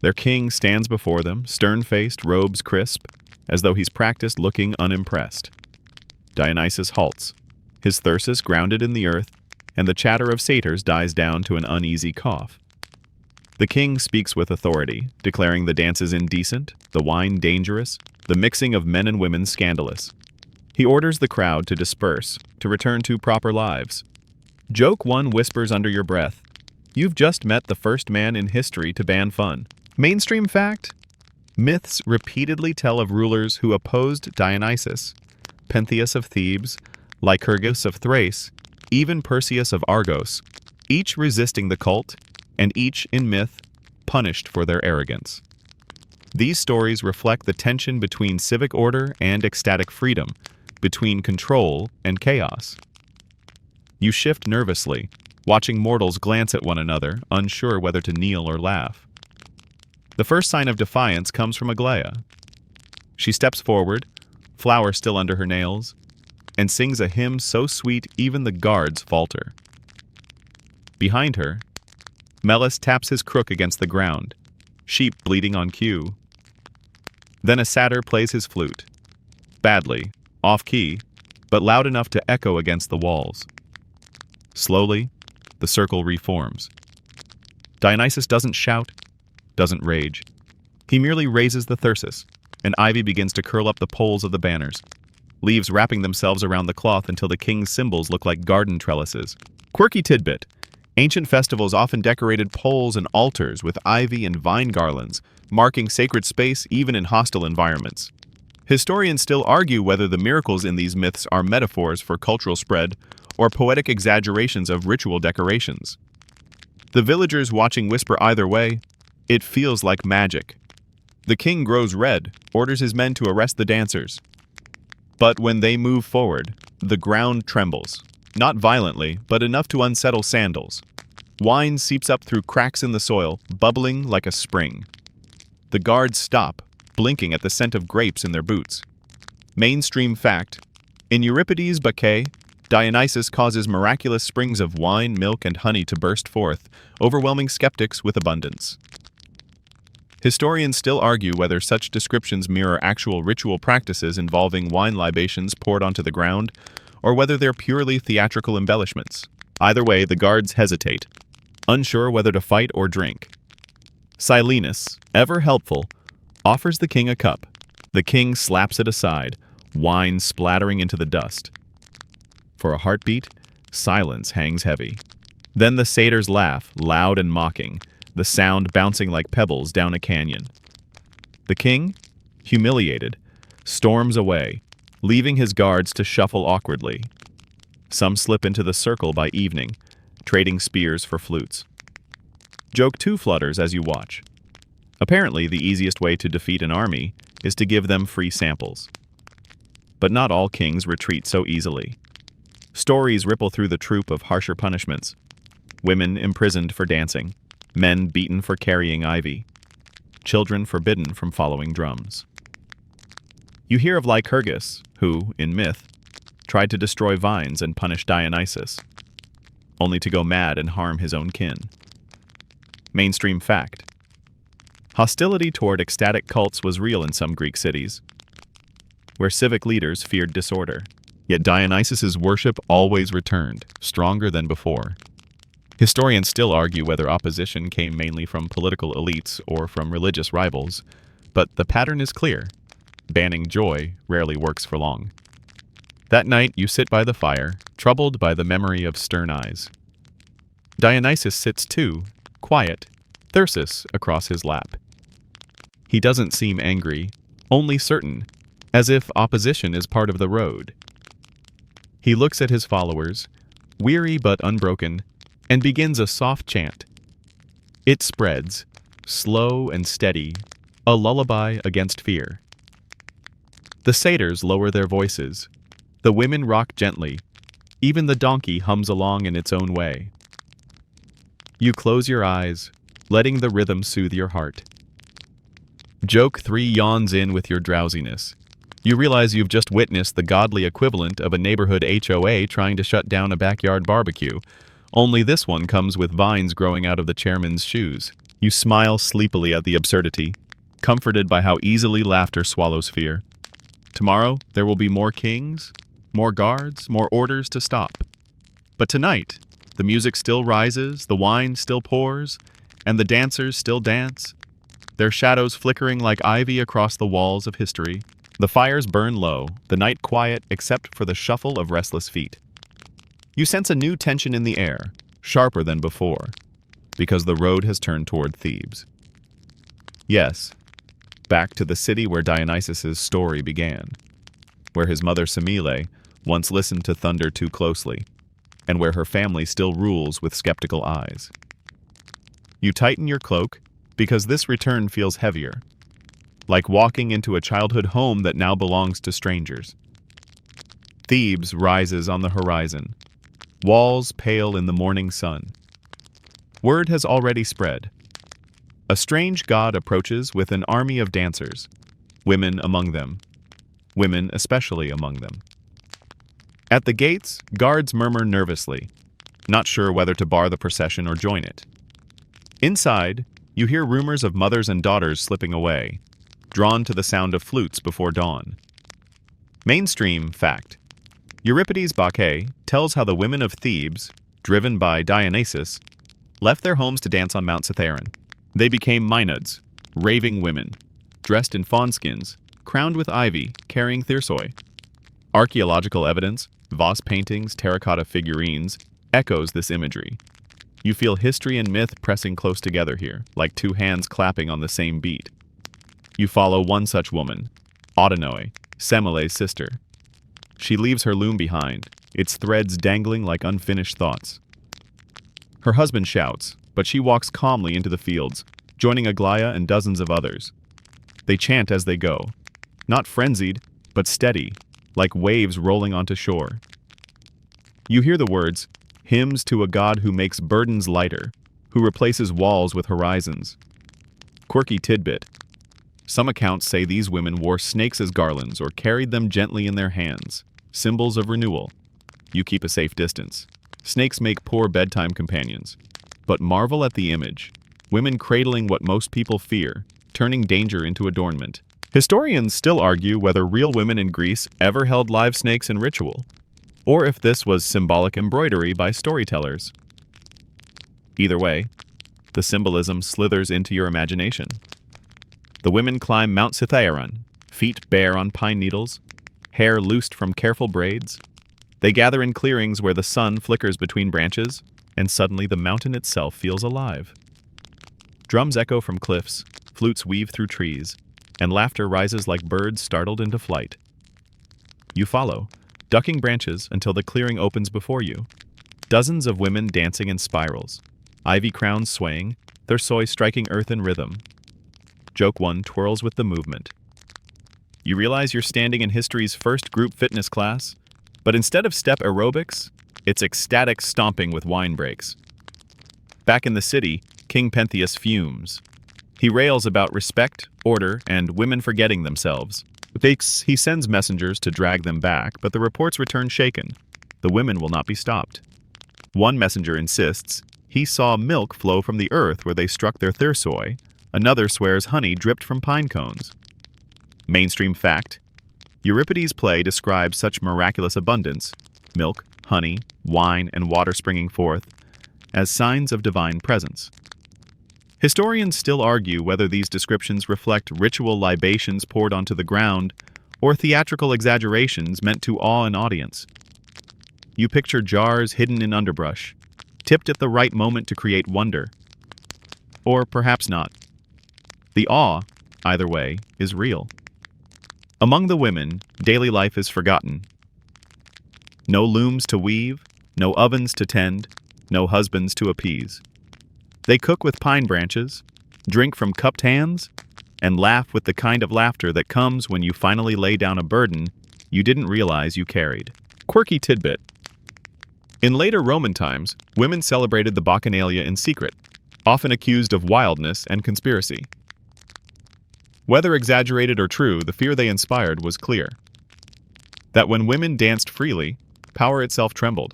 Their king stands before them, stern-faced, robes crisp, as though he's practiced looking unimpressed. Dionysus halts, his thyrsus grounded in the earth, and the chatter of satyrs dies down to an uneasy cough. The king speaks with authority, declaring the dances indecent, the wine dangerous, the mixing of men and women scandalous. He orders the crowd to disperse, to return to proper lives. Joke 1 whispers under your breath, "You've just met the first man in history to ban fun." Mainstream fact? Myths repeatedly tell of rulers who opposed Dionysus, Pentheus of Thebes, Lycurgus of Thrace, even Perseus of Argos, each resisting the cult, and each, in myth, punished for their arrogance. These stories reflect the tension between civic order and ecstatic freedom, between control and chaos. You shift nervously, watching mortals glance at one another, unsure whether to kneel or laugh. The first sign of defiance comes from Aglaia. She steps forward, flour still under her nails, and sings a hymn so sweet even the guards falter. Behind her, Melis taps his crook against the ground, sheep bleating on cue. Then a satyr plays his flute, badly, off-key, but loud enough to echo against the walls. Slowly, the circle reforms. Dionysus doesn't shout, doesn't rage. He merely raises the thyrsus, and ivy begins to curl up the poles of the banners, leaves wrapping themselves around the cloth until the king's symbols look like garden trellises. Quirky tidbit. Ancient festivals often decorated poles and altars with ivy and vine garlands, marking sacred space even in hostile environments. Historians still argue whether the miracles in these myths are metaphors for cultural spread or poetic exaggerations of ritual decorations. The villagers watching whisper either way, "It feels like magic." The king grows red, orders his men to arrest the dancers. But when they move forward, the ground trembles. Not violently, but enough to unsettle sandals. Wine seeps up through cracks in the soil, bubbling like a spring. The guards stop, blinking at the scent of grapes in their boots. Mainstream fact: in Euripides' Bacchae, Dionysus causes miraculous springs of wine, milk, and honey to burst forth, overwhelming skeptics with abundance. Historians still argue whether such descriptions mirror actual ritual practices involving wine libations poured onto the ground, or whether they're purely theatrical embellishments. Either way, the guards hesitate, unsure whether to fight or drink. Silenus, ever helpful, offers the king a cup. The king slaps it aside, wine splattering into the dust. For a heartbeat, silence hangs heavy. Then the satyrs laugh, loud and mocking, the sound bouncing like pebbles down a canyon. The king, humiliated, storms away, leaving his guards to shuffle awkwardly. Some slip into the circle by evening, trading spears for flutes. Joke too flutters as you watch. Apparently, the easiest way to defeat an army is to give them free samples. But not all kings retreat so easily. Stories ripple through the troop of harsher punishments. Women imprisoned for dancing, men beaten for carrying ivy, children forbidden from following drums. You hear of Lycurgus, who, in myth, tried to destroy vines and punish Dionysus, only to go mad and harm his own kin. Mainstream fact: hostility toward ecstatic cults was real in some Greek cities, where civic leaders feared disorder. Yet Dionysus's worship always returned, stronger than before. Historians still argue whether opposition came mainly from political elites or from religious rivals, but the pattern is clear. Banning joy rarely works for long. That night you sit by the fire, troubled by the memory of stern eyes. Dionysus sits too, quiet, thyrsus across his lap. He doesn't seem angry, only certain, as if opposition is part of the road. He looks at his followers, weary but unbroken, and begins a soft chant. It spreads, slow and steady, a lullaby against fear. The satyrs lower their voices. The women rock gently. Even the donkey hums along in its own way. You close your eyes, letting the rhythm soothe your heart. Joke 3 yawns in with your drowsiness. You realize you've just witnessed the godly equivalent of a neighborhood HOA trying to shut down a backyard barbecue. Only this one comes with vines growing out of the chairman's shoes. You smile sleepily at the absurdity, comforted by how easily laughter swallows fear. Tomorrow, there will be more kings, more guards, more orders to stop. But tonight, the music still rises, the wine still pours, and the dancers still dance, their shadows flickering like ivy across the walls of history. The fires burn low, the night quiet except for the shuffle of restless feet. You sense a new tension in the air, sharper than before, because the road has turned toward Thebes. Yes, back to the city where Dionysus's story began, where his mother Semele once listened to thunder too closely, and where her family still rules with skeptical eyes. You tighten your cloak, because this return feels heavier, like walking into a childhood home that now belongs to strangers. Thebes rises on the horizon, walls pale in the morning sun. Word has already spread. A strange god approaches with an army of dancers, women among them, women especially among them. At the gates, guards murmur nervously, not sure whether to bar the procession or join it. Inside, you hear rumors of mothers and daughters slipping away, drawn to the sound of flutes before dawn. Mainstream fact: Euripides' Bacchae tells how the women of Thebes, driven by Dionysus, left their homes to dance on Mount Cithaeron. They became maenads, raving women, dressed in fawnskins, crowned with ivy, carrying thirsoi. Archaeological evidence, vase paintings, terracotta figurines, echoes this imagery. You feel history and myth pressing close together here, like two hands clapping on the same beat. You follow one such woman, Autonoe, Semele's sister. She leaves her loom behind, its threads dangling like unfinished thoughts. Her husband shouts, but she walks calmly into the fields, joining Aglaia and dozens of others. They chant as they go, not frenzied, but steady, like waves rolling onto shore. You hear the words, hymns to a god who makes burdens lighter, who replaces walls with horizons. Quirky tidbit. Some accounts say these women wore snakes as garlands or carried them gently in their hands, symbols of renewal. You keep a safe distance. Snakes make poor bedtime companions. But marvel at the image. Women cradling what most people fear, turning danger into adornment. Historians still argue whether real women in Greece ever held live snakes in ritual, or if this was symbolic embroidery by storytellers. Either way, the symbolism slithers into your imagination. The women climb Mount Cithaeron, feet bare on pine needles, hair loosed from careful braids. They gather in clearings where the sun flickers between branches, and suddenly the mountain itself feels alive. Drums echo from cliffs, flutes weave through trees, and laughter rises like birds startled into flight. You follow, ducking branches until the clearing opens before you. Dozens of women dancing in spirals, ivy crowns swaying, their soy striking earth in rhythm. Joke 1 twirls with the movement. You realize you're standing in history's first group fitness class, but instead of step aerobics, it's ecstatic stomping with wine breaks. Back in the city, King Pentheus fumes. He rails about respect, order, and women forgetting themselves. He sends messengers to drag them back, but the reports return shaken. The women will not be stopped. One messenger insists he saw milk flow from the earth where they struck their thersoi. Another swears honey dripped from pine cones. Mainstream fact. Euripides' play describes such miraculous abundance, milk, honey, wine, and water springing forth, as signs of divine presence. Historians still argue whether these descriptions reflect ritual libations poured onto the ground or theatrical exaggerations meant to awe an audience. You picture jars hidden in underbrush, tipped at the right moment to create wonder. Or perhaps not. The awe, either way, is real. Among the women, daily life is forgotten. No looms to weave, no ovens to tend, no husbands to appease. They cook with pine branches, drink from cupped hands, and laugh with the kind of laughter that comes when you finally lay down a burden you didn't realize you carried. Quirky tidbit. In later Roman times, women celebrated the Bacchanalia in secret, often accused of wildness and conspiracy. Whether exaggerated or true, the fear they inspired was clear. That when women danced freely, power itself trembled.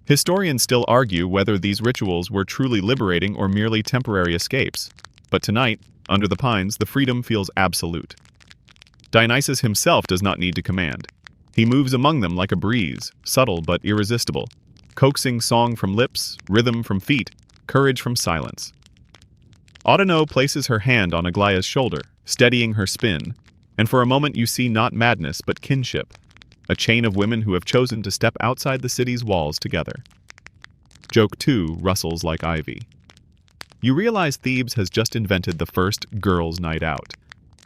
Historians still argue whether these rituals were truly liberating or merely temporary escapes. But tonight, under the pines, the freedom feels absolute. Dionysus himself does not need to command. He moves among them like a breeze, subtle but irresistible, coaxing song from lips, rhythm from feet, courage from silence. Autono places her hand on Aglaïa's shoulder, steadying her spin, and for a moment you see not madness but kinship, a chain of women who have chosen to step outside the city's walls together. Joke 2 rustles like ivy. You realize Thebes has just invented the first girls' night out,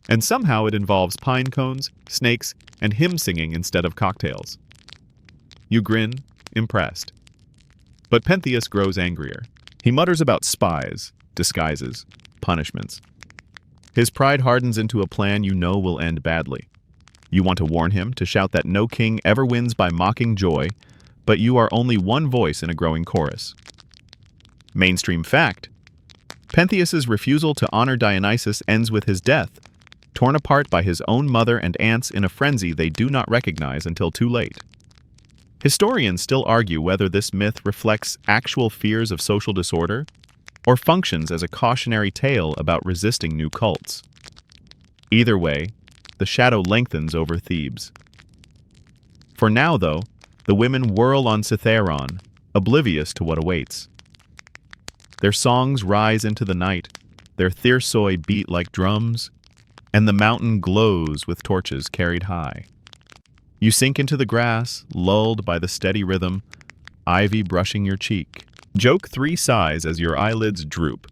and somehow it involves pine cones, snakes, and hymn singing instead of cocktails. You grin, impressed. But Pentheus grows angrier. He mutters about spies, disguises, punishments. His pride hardens into a plan you know will end badly. You want to warn him, to shout that no king ever wins by mocking joy, but you are only one voice in a growing chorus. Mainstream fact. Pentheus's refusal to honor Dionysus ends with his death, torn apart by his own mother and aunts in a frenzy they do not recognize until too late. Historians still argue whether this myth reflects actual fears of social disorder or functions as a cautionary tale about resisting new cults. Either way, the shadow lengthens over Thebes. For now, though, the women whirl on Cithaeron, oblivious to what awaits. Their songs rise into the night, their thersoi beat like drums, and the mountain glows with torches carried high. You sink into the grass, lulled by the steady rhythm, ivy brushing your cheek. Joke 3 sighs as your eyelids droop.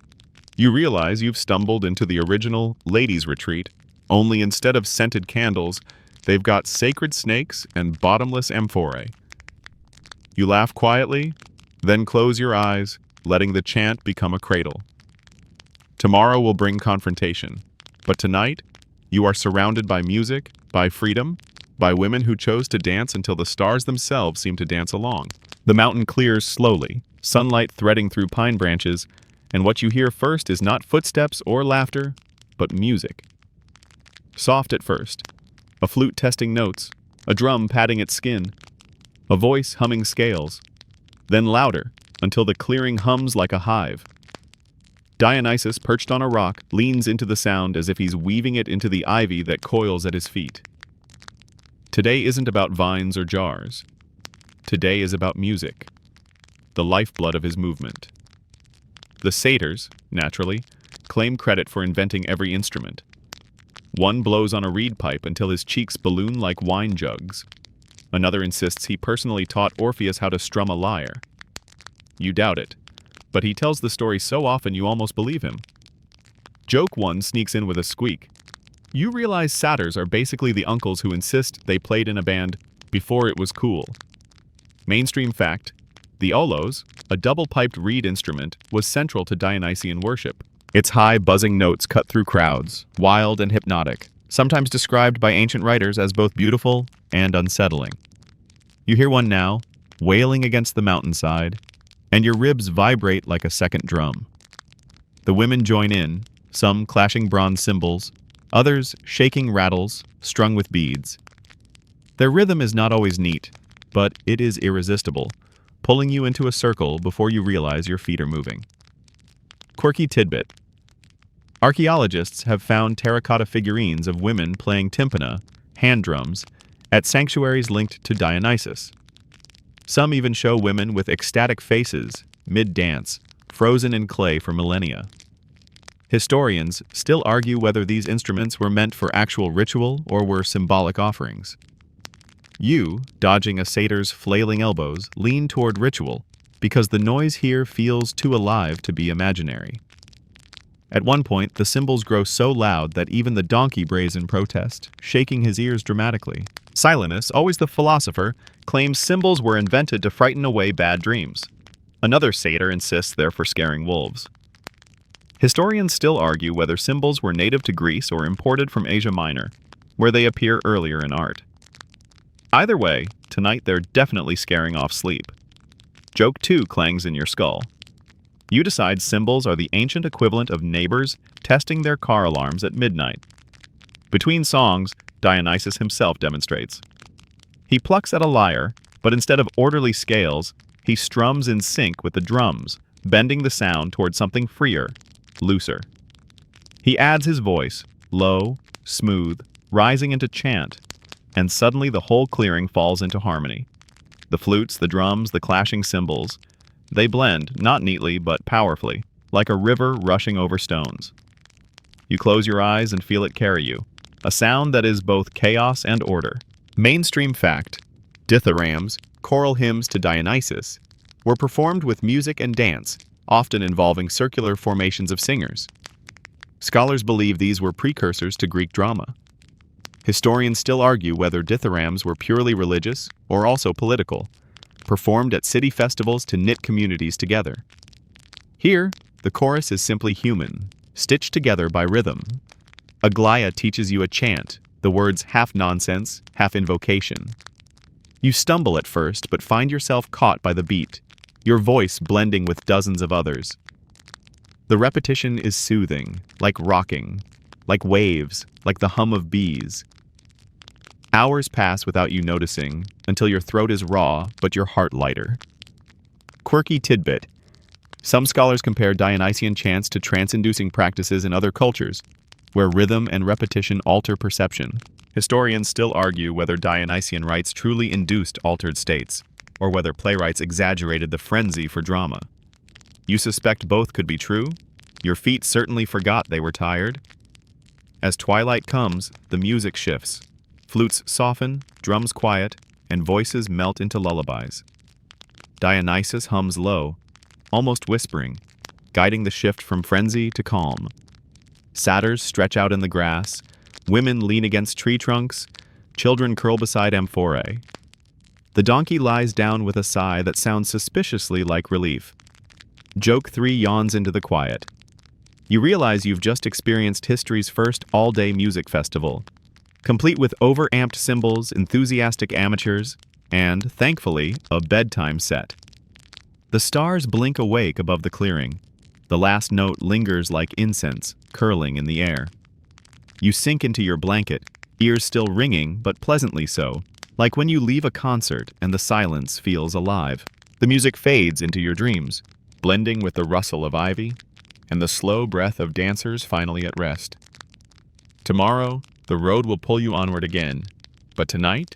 You realize you've stumbled into the original ladies' retreat, only instead of scented candles, they've got sacred snakes and bottomless amphorae. You laugh quietly, then close your eyes, letting the chant become a cradle. Tomorrow will bring confrontation, but tonight, you are surrounded by music, by freedom, by women who chose to dance until the stars themselves seem to dance along. The mountain clears slowly, sunlight threading through pine branches, and what you hear first is not footsteps or laughter, but music. Soft at first, a flute testing notes, a drum patting its skin, a voice humming scales, then louder until the clearing hums like a hive. Dionysus, perched on a rock, leans into the sound as if he's weaving it into the ivy that coils at his feet. Today isn't about vines or jars. Today is about music, the lifeblood of his movement. The satyrs, naturally, claim credit for inventing every instrument. One blows on a reed pipe until his cheeks balloon like wine jugs. Another insists he personally taught Orpheus how to strum a lyre. You doubt it, but he tells the story so often you almost believe him. Joke one sneaks in with a squeak. You realize satyrs are basically the uncles who insist they played in a band before it was cool. Mainstream fact, the olos, a double-piped reed instrument, was central to Dionysian worship. Its high, buzzing notes cut through crowds, wild and hypnotic, sometimes described by ancient writers as both beautiful and unsettling. You hear one now, wailing against the mountainside, and your ribs vibrate like a second drum. The women join in, some clashing bronze cymbals, others shaking rattles strung with beads. Their rhythm is not always neat, but it is irresistible, pulling you into a circle before you realize your feet are moving. Quirky tidbit. Archaeologists have found terracotta figurines of women playing tympana, hand drums, at sanctuaries linked to Dionysus. Some even show women with ecstatic faces, mid-dance, frozen in clay for millennia. Historians still argue whether these instruments were meant for actual ritual or were symbolic offerings. You, dodging a satyr's flailing elbows, lean toward ritual because the noise here feels too alive to be imaginary. At one point, the cymbals grow so loud that even the donkey brays in protest, shaking his ears dramatically. Silenus, always the philosopher, claims cymbals were invented to frighten away bad dreams. Another satyr insists they're for scaring wolves. Historians still argue whether cymbals were native to Greece or imported from Asia Minor, where they appear earlier in art. Either way, tonight they're definitely scaring off sleep. Joke 2 clangs in your skull. You decide cymbals are the ancient equivalent of neighbors testing their car alarms at midnight. Between songs, Dionysus himself demonstrates. He plucks at a lyre, but instead of orderly scales, he strums in sync with the drums, bending the sound toward something freer, looser. He adds his voice, low, smooth, rising into chant, and suddenly the whole clearing falls into harmony. The flutes, the drums, the clashing cymbals, they blend, not neatly but powerfully, like a river rushing over stones. You close your eyes and feel it carry you, a sound that is both chaos and order. Mainstream fact, dithyrambs, choral hymns to Dionysus, were performed with music and dance, often involving circular formations of singers. Scholars believe these were precursors to Greek drama. Historians still argue whether dithyrambs were purely religious or also political, performed at city festivals to knit communities together. Here, the chorus is simply human, stitched together by rhythm. Aglaia teaches you a chant, the words half nonsense, half invocation. You stumble at first, but find yourself caught by the beat, your voice blending with dozens of others. The repetition is soothing, like rocking, like waves, like the hum of bees. Hours pass without you noticing, until your throat is raw, but your heart lighter. Quirky tidbit. Some scholars compare Dionysian chants to trance-inducing practices in other cultures, where rhythm and repetition alter perception. Historians still argue whether Dionysian rites truly induced altered states, or whether playwrights exaggerated the frenzy for drama. You suspect both could be true? Your feet certainly forgot they were tired. As twilight comes, the music shifts. Flutes soften, drums quiet, and voices melt into lullabies. Dionysus hums low, almost whispering, guiding the shift from frenzy to calm. Satyrs stretch out in the grass, women lean against tree trunks, children curl beside amphorae. The donkey lies down with a sigh that sounds suspiciously like relief. Joke 3 yawns into the quiet. You realize you've just experienced history's first all-day music festival, complete with over-amped cymbals, enthusiastic amateurs, and, thankfully, a bedtime set. The stars blink awake above the clearing. The last note lingers like incense, curling in the air. You sink into your blanket, ears still ringing, but pleasantly so, like when you leave a concert and the silence feels alive. The music fades into your dreams, blending with the rustle of ivy and the slow breath of dancers finally at rest. Tomorrow, the road will pull you onward again, but tonight,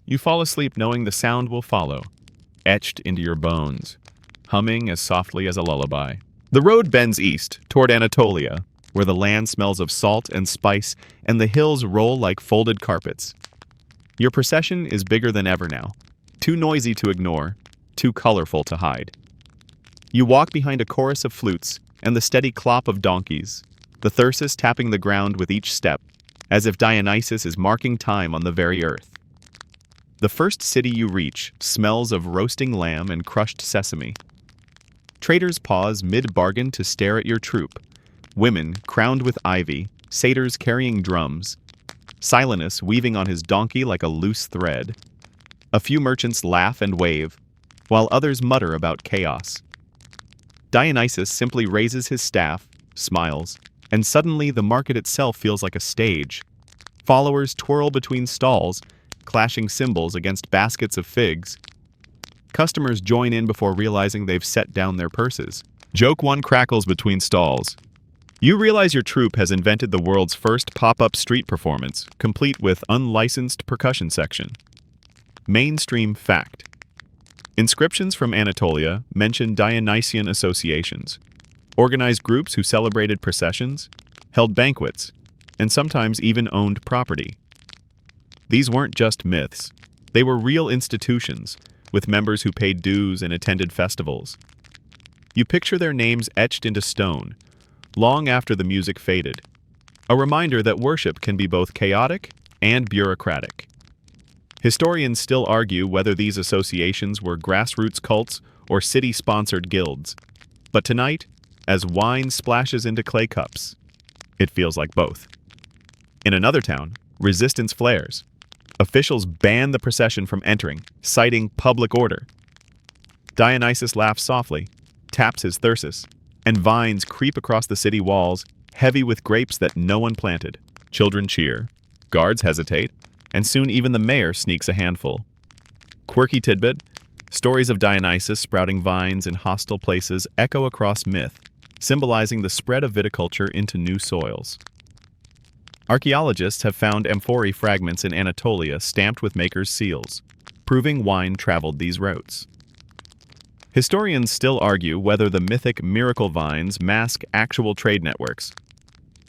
you fall asleep knowing the sound will follow, etched into your bones, humming as softly as a lullaby. The road bends east, toward Anatolia, where the land smells of salt and spice and the hills roll like folded carpets. Your procession is bigger than ever now, too noisy to ignore, too colorful to hide. You walk behind a chorus of flutes and the steady clop of donkeys, the thyrsus tapping the ground with each step, as if Dionysus is marking time on the very earth. The first city you reach smells of roasting lamb and crushed sesame. Traders pause mid-bargain to stare at your troupe, women crowned with ivy, satyrs carrying drums, Silenus weaving on his donkey like a loose thread. A few merchants laugh and wave, while others mutter about chaos. Dionysus simply raises his staff, smiles, and suddenly the market itself feels like a stage. Followers twirl between stalls, clashing cymbals against baskets of figs. Customers join in before realizing they've set down their purses. Joke one crackles between stalls. You realize your troupe has invented the world's first pop-up street performance, complete with unlicensed percussion section. Mainstream fact. Inscriptions from Anatolia mention Dionysian associations, organized groups who celebrated processions, held banquets, and sometimes even owned property. These weren't just myths. They were real institutions, with members who paid dues and attended festivals. You picture their names etched into stone, long after the music faded, a reminder that worship can be both chaotic and bureaucratic. Historians still argue whether these associations were grassroots cults or city-sponsored guilds. But tonight, as wine splashes into clay cups, it feels like both. In another town, resistance flares. Officials ban the procession from entering, citing public order. Dionysus laughs softly, taps his thyrsus, and vines creep across the city walls, heavy with grapes that no one planted. Children cheer, guards hesitate, and soon even the mayor sneaks a handful. Quirky tidbit, stories of Dionysus sprouting vines in hostile places echo across myth, symbolizing the spread of viticulture into new soils. Archaeologists have found amphorae fragments in Anatolia stamped with makers' seals, proving wine traveled these routes. Historians still argue whether the mythic miracle vines mask actual trade networks.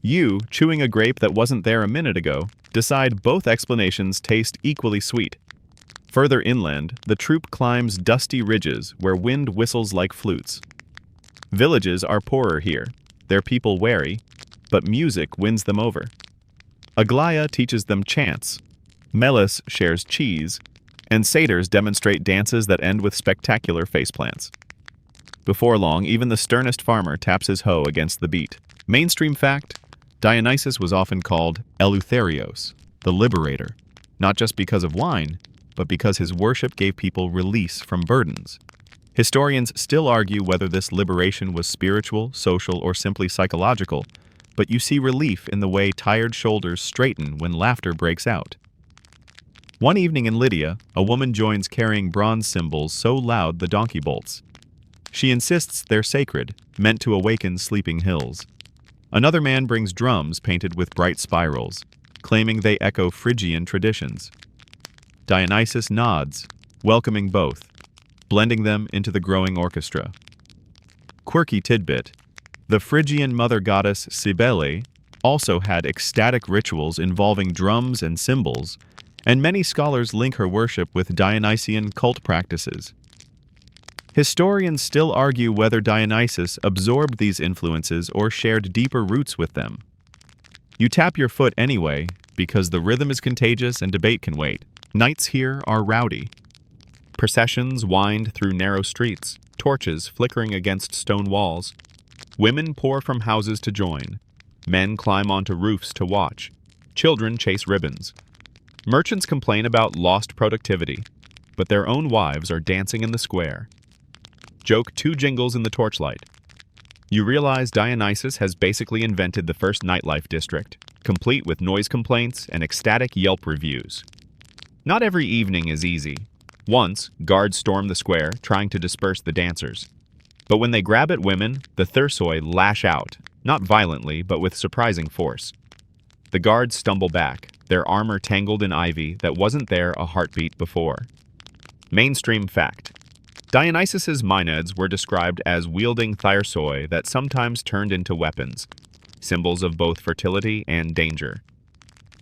You, chewing a grape that wasn't there a minute ago, decide both explanations taste equally sweet. Further inland, the troupe climbs dusty ridges where wind whistles like flutes. Villages are poorer here, their people wary, but music wins them over. Aglaia teaches them chants, Melis shares cheese, and satyrs demonstrate dances that end with spectacular faceplants. Before long, even the sternest farmer taps his hoe against the beat. Mainstream fact, Dionysus was often called Eleutherios, the liberator, not just because of wine, but because his worship gave people release from burdens. Historians still argue whether this liberation was spiritual, social, or simply psychological, but you see relief in the way tired shoulders straighten when laughter breaks out. One evening in Lydia, a woman joins carrying bronze cymbals so loud the donkey bolts. She insists they're sacred, meant to awaken sleeping hills. Another man brings drums painted with bright spirals, claiming they echo Phrygian traditions. Dionysus nods, welcoming both, blending them into the growing orchestra. Quirky tidbit, the Phrygian mother goddess Cybele also had ecstatic rituals involving drums and cymbals, and many scholars link her worship with Dionysian cult practices. Historians still argue whether Dionysus absorbed these influences or shared deeper roots with them. You tap your foot anyway, because the rhythm is contagious and debate can wait. Nights here are rowdy. Processions wind through narrow streets, torches flickering against stone walls. Women pour from houses to join. Men climb onto roofs to watch. Children chase ribbons. Merchants complain about lost productivity. but their own wives are dancing in the square. Joke 2 jingles in the torchlight. You realize Dionysus has basically invented the first nightlife district, complete with noise complaints and ecstatic Yelp reviews. Not every evening is easy. Once, guards storm the square, trying to disperse the dancers. But when they grab at women, the Thursoi lash out, not violently, but with surprising force. The guards stumble back, their armor tangled in ivy that wasn't there a heartbeat before. Mainstream fact. Dionysus's maenads were described as wielding Thursoi that sometimes turned into weapons, symbols of both fertility and danger.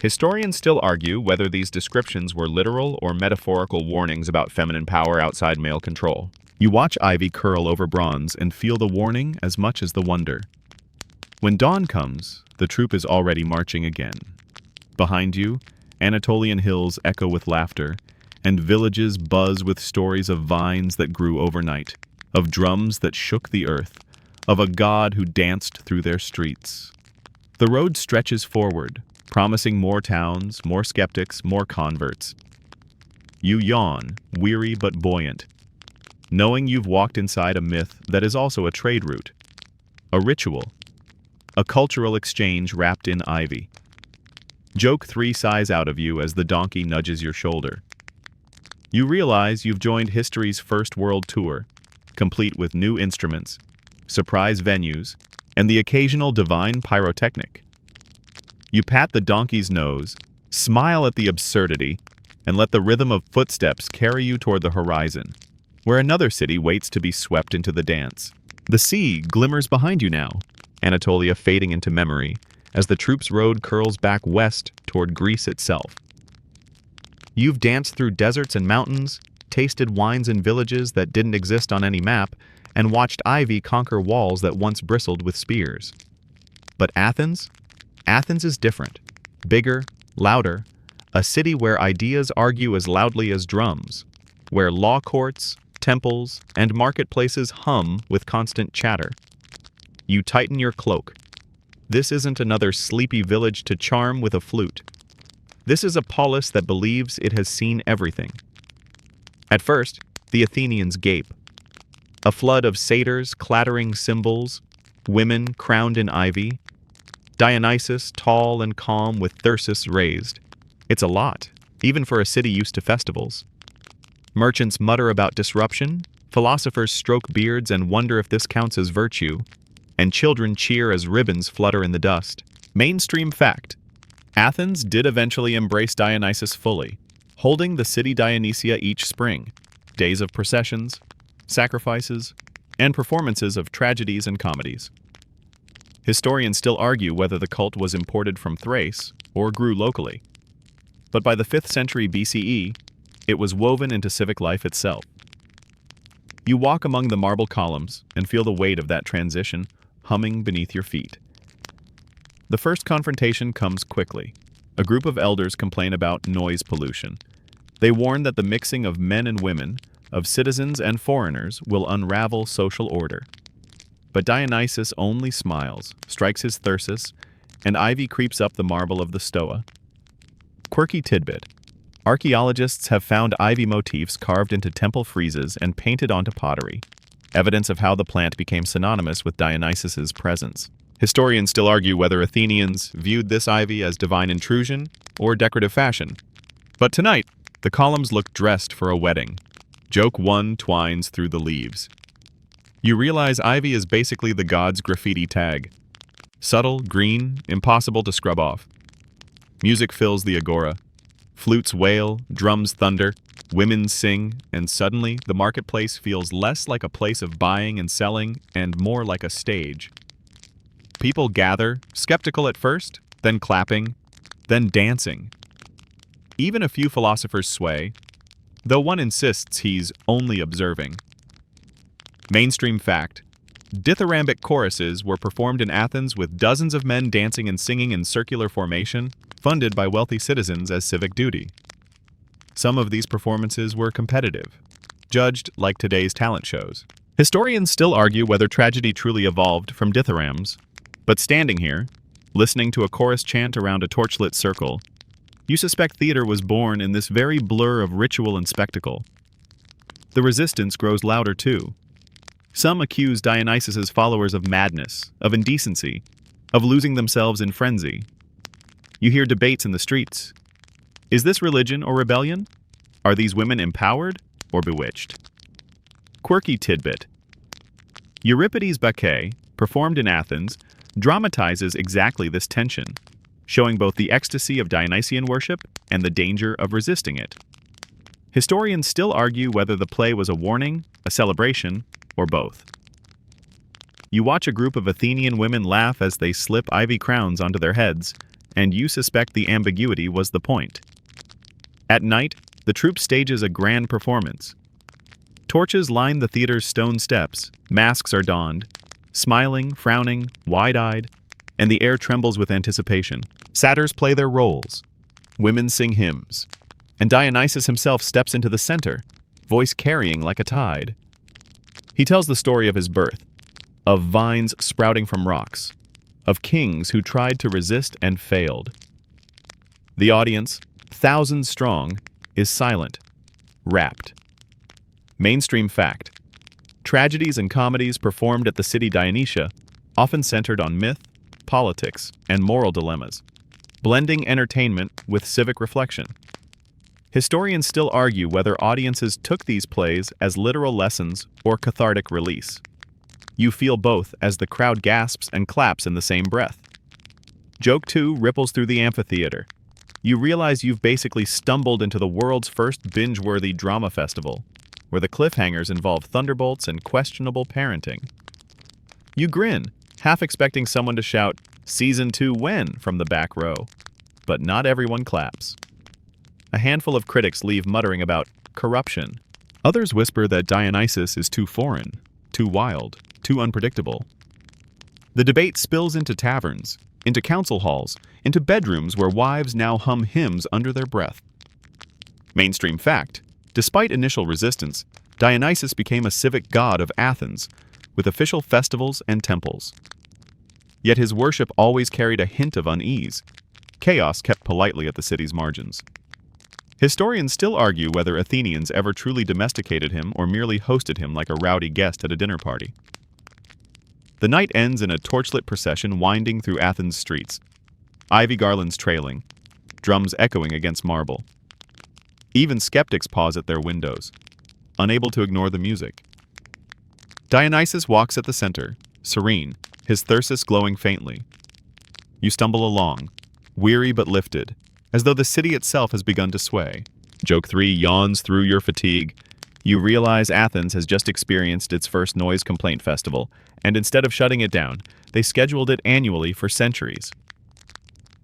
Historians still argue whether these descriptions were literal or metaphorical warnings about feminine power outside male control. You watch ivy curl over bronze and feel the warning as much as the wonder. When dawn comes, the troop is already marching again. Behind you, Anatolian hills echo with laughter, and villages buzz with stories of vines that grew overnight, of drums that shook the earth, of a god who danced through their streets. The road stretches forward, promising more towns, more skeptics, more converts. You yawn, weary but buoyant, knowing you've walked inside a myth that is also a trade route, a ritual, a cultural exchange wrapped in ivy. Joke 3 sighs out of you as the donkey nudges your shoulder. You realize you've joined history's first world tour, complete with new instruments, surprise venues, and the occasional divine pyrotechnic. You pat the donkey's nose, smile at the absurdity, and let the rhythm of footsteps carry you toward the horizon, where another city waits to be swept into the dance. The sea glimmers behind you now, Anatolia fading into memory, as the troop's road curls back west toward Greece itself. You've danced through deserts and mountains, tasted wines in villages that didn't exist on any map, and watched ivy conquer walls that once bristled with spears. But Athens? Athens is different. Bigger, louder, a city where ideas argue as loudly as drums, where law courts, temples, and marketplaces hum with constant chatter. You tighten your cloak. This isn't another sleepy village to charm with a flute. This is a polis that believes it has seen everything. At first, the Athenians gape. A flood of satyrs, clattering cymbals, women crowned in ivy, Dionysus tall and calm with thyrsus raised. It's a lot, even for a city used to festivals. Merchants mutter about disruption, philosophers stroke beards and wonder if this counts as virtue, and children cheer as ribbons flutter in the dust. Mainstream fact. Athens did eventually embrace Dionysus fully, holding the city Dionysia each spring, days of processions, sacrifices, and performances of tragedies and comedies. Historians still argue whether the cult was imported from Thrace or grew locally, but by the 5th century BCE, it was woven into civic life itself. You walk among the marble columns and feel the weight of that transition humming beneath your feet. The first confrontation comes quickly. A group of elders complain about noise pollution. They warn that the mixing of men and women, of citizens and foreigners, will unravel social order. But Dionysus only smiles, strikes his thyrsus, and ivy creeps up the marble of the stoa. Quirky tidbit. Archaeologists have found ivy motifs carved into temple friezes and painted onto pottery, evidence of how the plant became synonymous with Dionysus's presence. Historians still argue whether Athenians viewed this ivy as divine intrusion or decorative fashion. But tonight, the columns look dressed for a wedding. Joke 1 twines through the leaves. You realize ivy is basically the god's graffiti tag. Subtle, green, impossible to scrub off. Music fills the agora. Flutes wail, drums thunder, women sing, and suddenly the marketplace feels less like a place of buying and selling and more like a stage. People gather, skeptical at first, then clapping, then dancing. Even a few philosophers sway, though one insists he's only observing. Mainstream fact. Dithyrambic choruses were performed in Athens with dozens of men dancing and singing in circular formation, funded by wealthy citizens as civic duty. Some of these performances were competitive, judged like today's talent shows. Historians still argue whether tragedy truly evolved from dithyrambs, but standing here, listening to a chorus chant around a torchlit circle, you suspect theater was born in this very blur of ritual and spectacle. The resistance grows louder too. Some accuse Dionysus's followers of madness, of indecency, of losing themselves in frenzy. You hear debates in the streets. Is this religion or rebellion? Are these women empowered or bewitched? Quirky tidbit. Euripides' Bacchae, performed in Athens, dramatizes exactly this tension, showing both the ecstasy of Dionysian worship and the danger of resisting it. Historians still argue whether the play was a warning, a celebration, or both. You watch a group of Athenian women laugh as they slip ivy crowns onto their heads, and you suspect the ambiguity was the point. At night, the troupe stages a grand performance. Torches line the theater's stone steps, masks are donned, smiling, frowning, wide-eyed, and the air trembles with anticipation. Satyrs play their roles. Women sing hymns. And Dionysus himself steps into the center, voice carrying like a tide. He tells the story of his birth, of vines sprouting from rocks, of kings who tried to resist and failed. The audience, thousands strong, is silent, rapt. Mainstream fact. Tragedies and comedies performed at the city Dionysia often centered on myth, politics, and moral dilemmas, blending entertainment with civic reflection. Historians still argue whether audiences took these plays as literal lessons or cathartic release. You feel both as the crowd gasps and claps in the same breath. Joke 2 ripples through the amphitheater. You realize you've basically stumbled into the world's first binge-worthy drama festival, where the cliffhangers involve thunderbolts and questionable parenting. You grin, half expecting someone to shout, "Season 2 when?" from the back row. But not everyone claps. A handful of critics leave muttering about corruption. Others whisper that Dionysus is too foreign, too wild, too unpredictable. The debate spills into taverns, into council halls, into bedrooms where wives now hum hymns under their breath. Mainstream fact. Despite initial resistance, Dionysus became a civic god of Athens, with official festivals and temples. Yet his worship always carried a hint of unease, chaos kept politely at the city's margins. Historians still argue whether Athenians ever truly domesticated him or merely hosted him like a rowdy guest at a dinner party. The night ends in a torchlit procession winding through Athens' streets, ivy garlands trailing, drums echoing against marble. Even skeptics pause at their windows, unable to ignore the music. Dionysus walks at the center, serene, his thyrsus glowing faintly. You stumble along, weary but lifted, as though the city itself has begun to sway. Joke 3 yawns through your fatigue. You realize Athens has just experienced its first noise complaint festival, and instead of shutting it down, they scheduled it annually for centuries.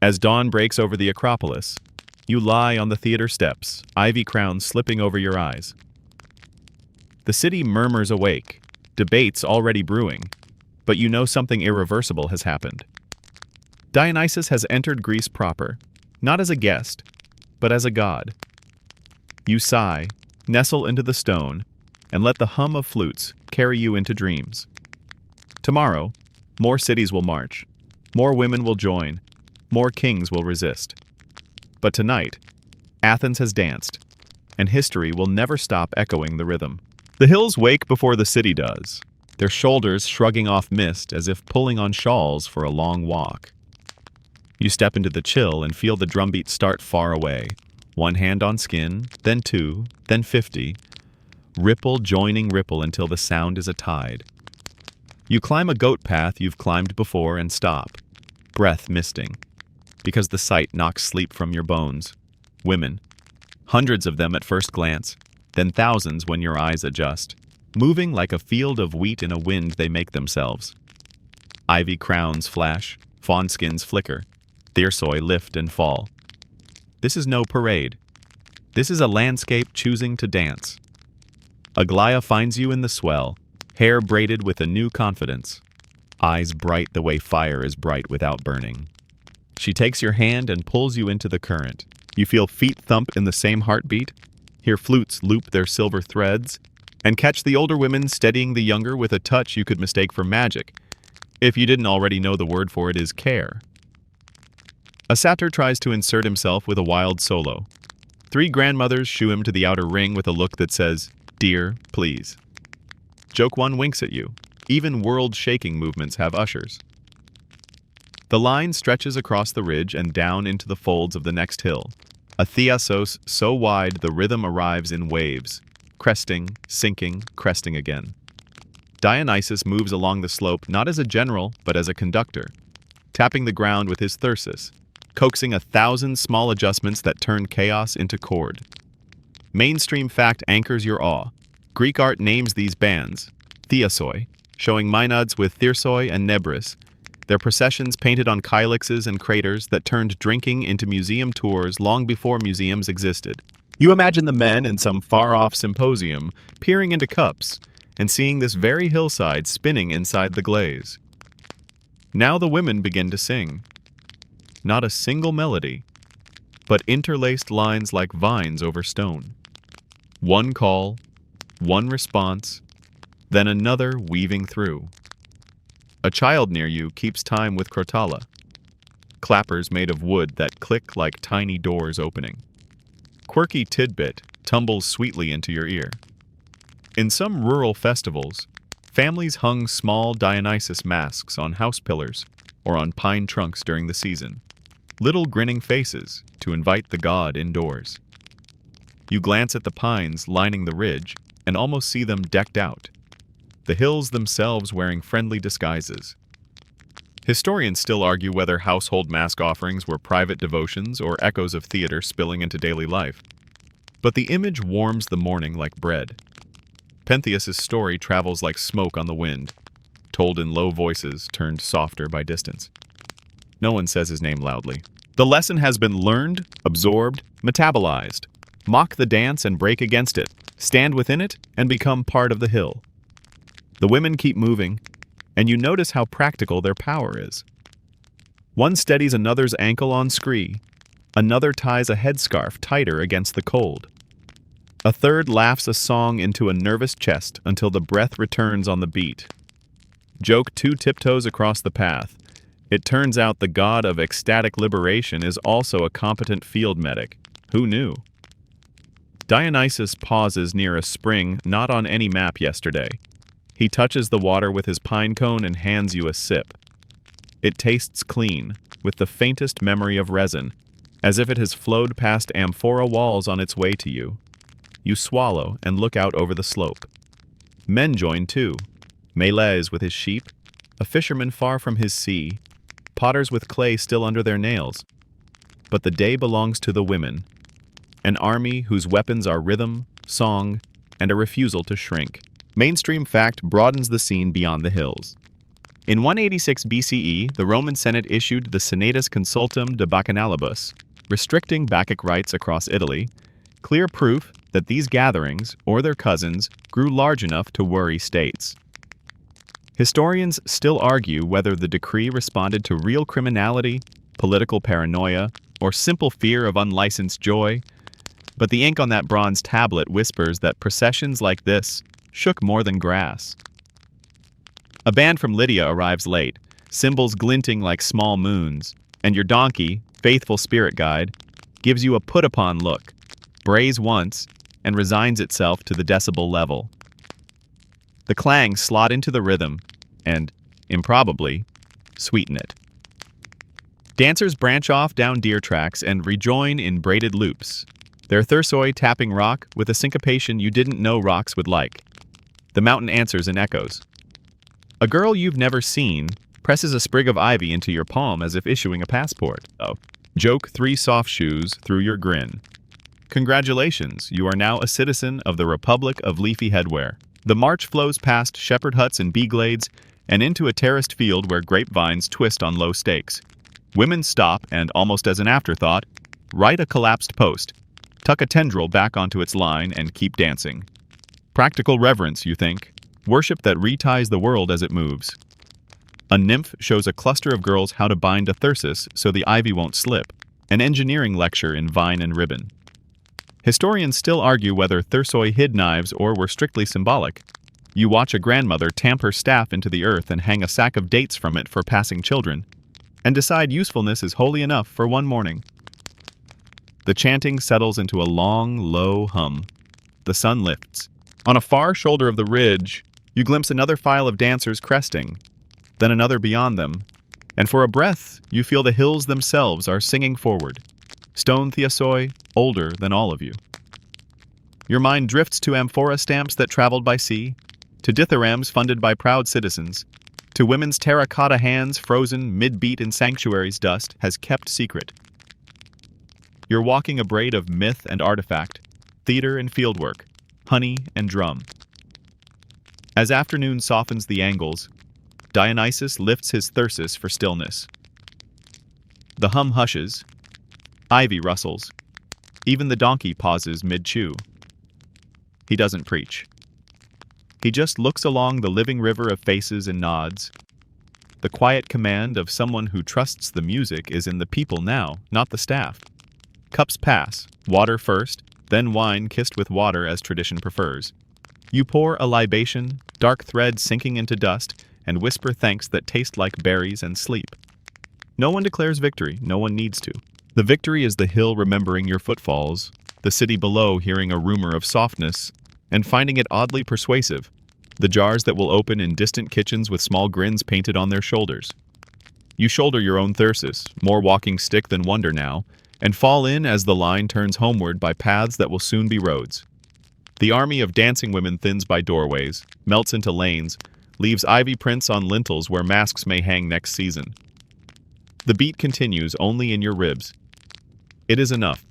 As dawn breaks over the Acropolis, you lie on the theater steps, ivy crowns slipping over your eyes. The city murmurs awake, debates already brewing, but you know something irreversible has happened. Dionysus has entered Greece proper, not as a guest, but as a god. You sigh, nestle into the stone, and let the hum of flutes carry you into dreams. Tomorrow, more cities will march, more women will join, more kings will resist. But tonight, Athens has danced, and history will never stop echoing the rhythm. The hills wake before the city does, their shoulders shrugging off mist as if pulling on shawls for a long walk. You step into the chill and feel the drumbeat start far away, one hand on skin, then 2, then 50, ripple joining ripple until the sound is a tide. You climb a goat path you've climbed before and stop, breath misting, because the sight knocks sleep from your bones. Women, hundreds of them at first glance, then thousands when your eyes adjust, moving like a field of wheat in a wind they make themselves. Ivy crowns flash, fawn skins flicker, thyrsi lift and fall. This is no parade. This is a landscape choosing to dance. Aglaia finds you in the swell, hair braided with a new confidence, eyes bright the way fire is bright without burning. She takes your hand and pulls you into the current. You feel feet thump in the same heartbeat, hear flutes loop their silver threads, and catch the older women steadying the younger with a touch you could mistake for magic, if you didn't already know the word for it is care. A satyr tries to insert himself with a wild solo. 3 grandmothers shoo him to the outer ring with a look that says, Dear, please. Joke 1 winks at you. Even world-shaking movements have ushers. The line stretches across the ridge and down into the folds of the next hill. A Thebes so wide the rhythm arrives in waves, cresting, sinking, cresting again. Dionysus moves along the slope not as a general, but as a conductor, tapping the ground with his thyrsus, coaxing 1,000 small adjustments that turn chaos into chord. Mainstream fact anchors your awe. Greek art names these bands, Theosoi, showing Maenads with Thyrsoi and Nebris, their processions painted on kylixes and craters that turned drinking into museum tours long before museums existed. You imagine the men in some far-off symposium peering into cups and seeing this very hillside spinning inside the glaze. Now the women begin to sing. Not a single melody, but interlaced lines like vines over stone. One call, one response, then another weaving through. A child near you keeps time with crotala, clappers made of wood that click like tiny doors opening. Quirky tidbit tumbles sweetly into your ear. In some rural festivals, families hung small Dionysus masks on house pillars or on pine trunks during the season. Little grinning faces to invite the god indoors. You glance at the pines lining the ridge and almost see them decked out, the hills themselves wearing friendly disguises. Historians still argue whether household mask offerings were private devotions or echoes of theater spilling into daily life. But the image warms the morning like bread. Pentheus's story travels like smoke on the wind, told in low voices turned softer by distance. No one says his name loudly. The lesson has been learned, absorbed, metabolized. Mock the dance and break against it. Stand within it and become part of the hill. The women keep moving, and you notice how practical their power is. One steadies another's ankle on scree. Another ties a headscarf tighter against the cold. A third laughs a song into a nervous chest until the breath returns on the beat. Joke 2 tiptoes across the path. It turns out the god of ecstatic liberation is also a competent field medic. Who knew? Dionysus pauses near a spring not on any map yesterday. He touches the water with his pine cone and hands you a sip. It tastes clean, with the faintest memory of resin, as if it has flowed past amphora walls on its way to you. You swallow and look out over the slope. Men join too. Melees with his sheep, a fisherman far from his sea, potters with clay still under their nails. But the day belongs to the women, an army whose weapons are rhythm, song, and a refusal to shrink. Mainstream fact broadens the scene beyond the hills. In 186 BCE, the Roman Senate issued the Senatus Consultum de Bacchanalibus, restricting Bacchic rites across Italy, clear proof that these gatherings, or their cousins, grew large enough to worry states. Historians still argue whether the decree responded to real criminality, political paranoia, or simple fear of unlicensed joy, but the ink on that bronze tablet whispers that processions like this shook more than grass. A band from Lydia arrives late, cymbals glinting like small moons, and your donkey, faithful spirit guide, gives you a put-upon look, brays once, and resigns itself to the decibel level. The clangs slot into the rhythm, and, improbably, sweeten it. Dancers branch off down deer tracks and rejoin in braided loops, their thursoi tapping rock with a syncopation you didn't know rocks would like. The mountain answers in echoes. A girl you've never seen presses a sprig of ivy into your palm as if issuing a passport. Joke 3 soft shoes through your grin. Congratulations, you are now a citizen of the Republic of Leafy Headwear. The march flows past shepherd huts and bee glades and into a terraced field where grapevines twist on low stakes. Women stop and, almost as an afterthought, right a collapsed post, tuck a tendril back onto its line, and keep dancing. Practical reverence, you think. Worship that reties the world as it moves. A nymph shows a cluster of girls how to bind a thyrsus so the ivy won't slip, an engineering lecture in vine and ribbon. Historians still argue whether thursoi hid knives or were strictly symbolic. You watch a grandmother tamp her staff into the earth and hang a sack of dates from it for passing children, and decide usefulness is holy enough for one morning. The chanting settles into a long, low hum. The sun lifts. On a far shoulder of the ridge, you glimpse another file of dancers cresting, then another beyond them, and for a breath you feel the hills themselves are singing forward, stone Theosoi, older than all of you. Your mind drifts to amphora stamps that traveled by sea, to dithyrambs funded by proud citizens, to women's terracotta hands frozen mid-beat in sanctuaries dust has kept secret. You're walking a braid of myth and artifact, theater and fieldwork, honey and drum. As afternoon softens the angles, Dionysus lifts his thyrsus for stillness. The hum hushes, ivy rustles, even the donkey pauses mid-chew. He doesn't preach. He just looks along the living river of faces and nods. The quiet command of someone who trusts the music is in the people now, not the staff. Cups pass, water first, then wine kissed with water as tradition prefers. You pour a libation, dark thread sinking into dust, and whisper thanks that taste like berries and sleep. No one declares victory, no one needs to. The victory is the hill remembering your footfalls, the city below hearing a rumor of softness, and finding it oddly persuasive, the jars that will open in distant kitchens with small grins painted on their shoulders. You shoulder your own thyrsus, more walking stick than wonder now, and fall in as the line turns homeward by paths that will soon be roads. The army of dancing women thins by doorways, melts into lanes, leaves ivy prints on lintels where masks may hang next season. The beat continues only in your ribs. It is enough.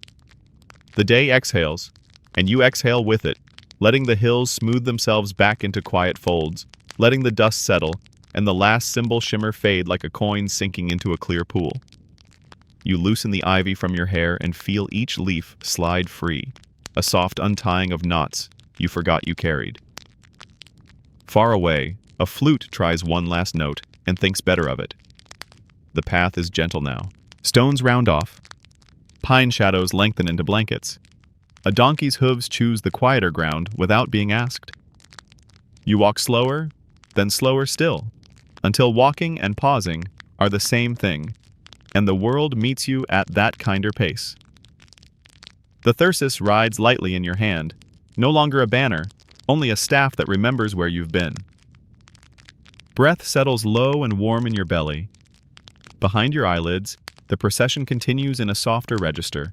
The day exhales, and you exhale with it, letting the hills smooth themselves back into quiet folds, letting the dust settle, and the last cymbal shimmer fade like a coin sinking into a clear pool. You loosen the ivy from your hair and feel each leaf slide free, a soft untying of knots you forgot you carried. Far away, a flute tries one last note and thinks better of it. The path is gentle now. Stones round off. Pine shadows lengthen into blankets. A donkey's hooves choose the quieter ground without being asked. You walk slower, then slower still, until walking and pausing are the same thing, and the world meets you at that kinder pace. The thyrsus rides lightly in your hand, no longer a banner, only a staff that remembers where you've been. Breath settles low and warm in your belly. Behind your eyelids, the procession continues in a softer register.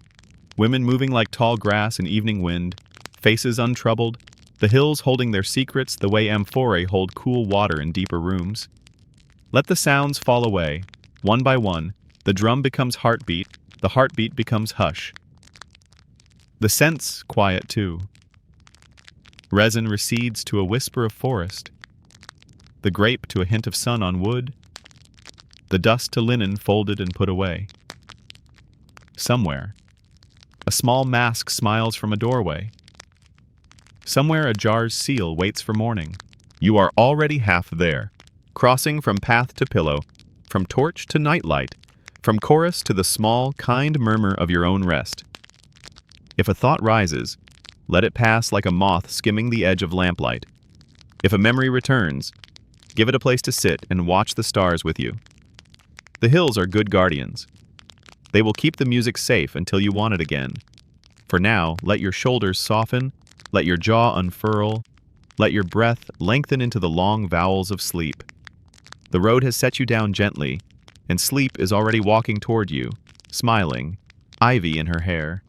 Women moving like tall grass in evening wind, faces untroubled, the hills holding their secrets the way amphorae hold cool water in deeper rooms. Let the sounds fall away. One by one, the drum becomes heartbeat, the heartbeat becomes hush. The scents quiet too. Resin recedes to a whisper of forest, the grape to a hint of sun on wood, the dust to linen folded and put away. Somewhere, a small mask smiles from a doorway. Somewhere a jar's seal waits for morning. You are already half there, crossing from path to pillow, from torch to nightlight, from chorus to the small, kind murmur of your own rest. If a thought rises, let it pass like a moth skimming the edge of lamplight. If a memory returns, give it a place to sit and watch the stars with you. The hills are good guardians. They will keep the music safe until you want it again. For now, let your shoulders soften, let your jaw unfurl, let your breath lengthen into the long vowels of sleep. The road has set you down gently, and sleep is already walking toward you, smiling, ivy in her hair.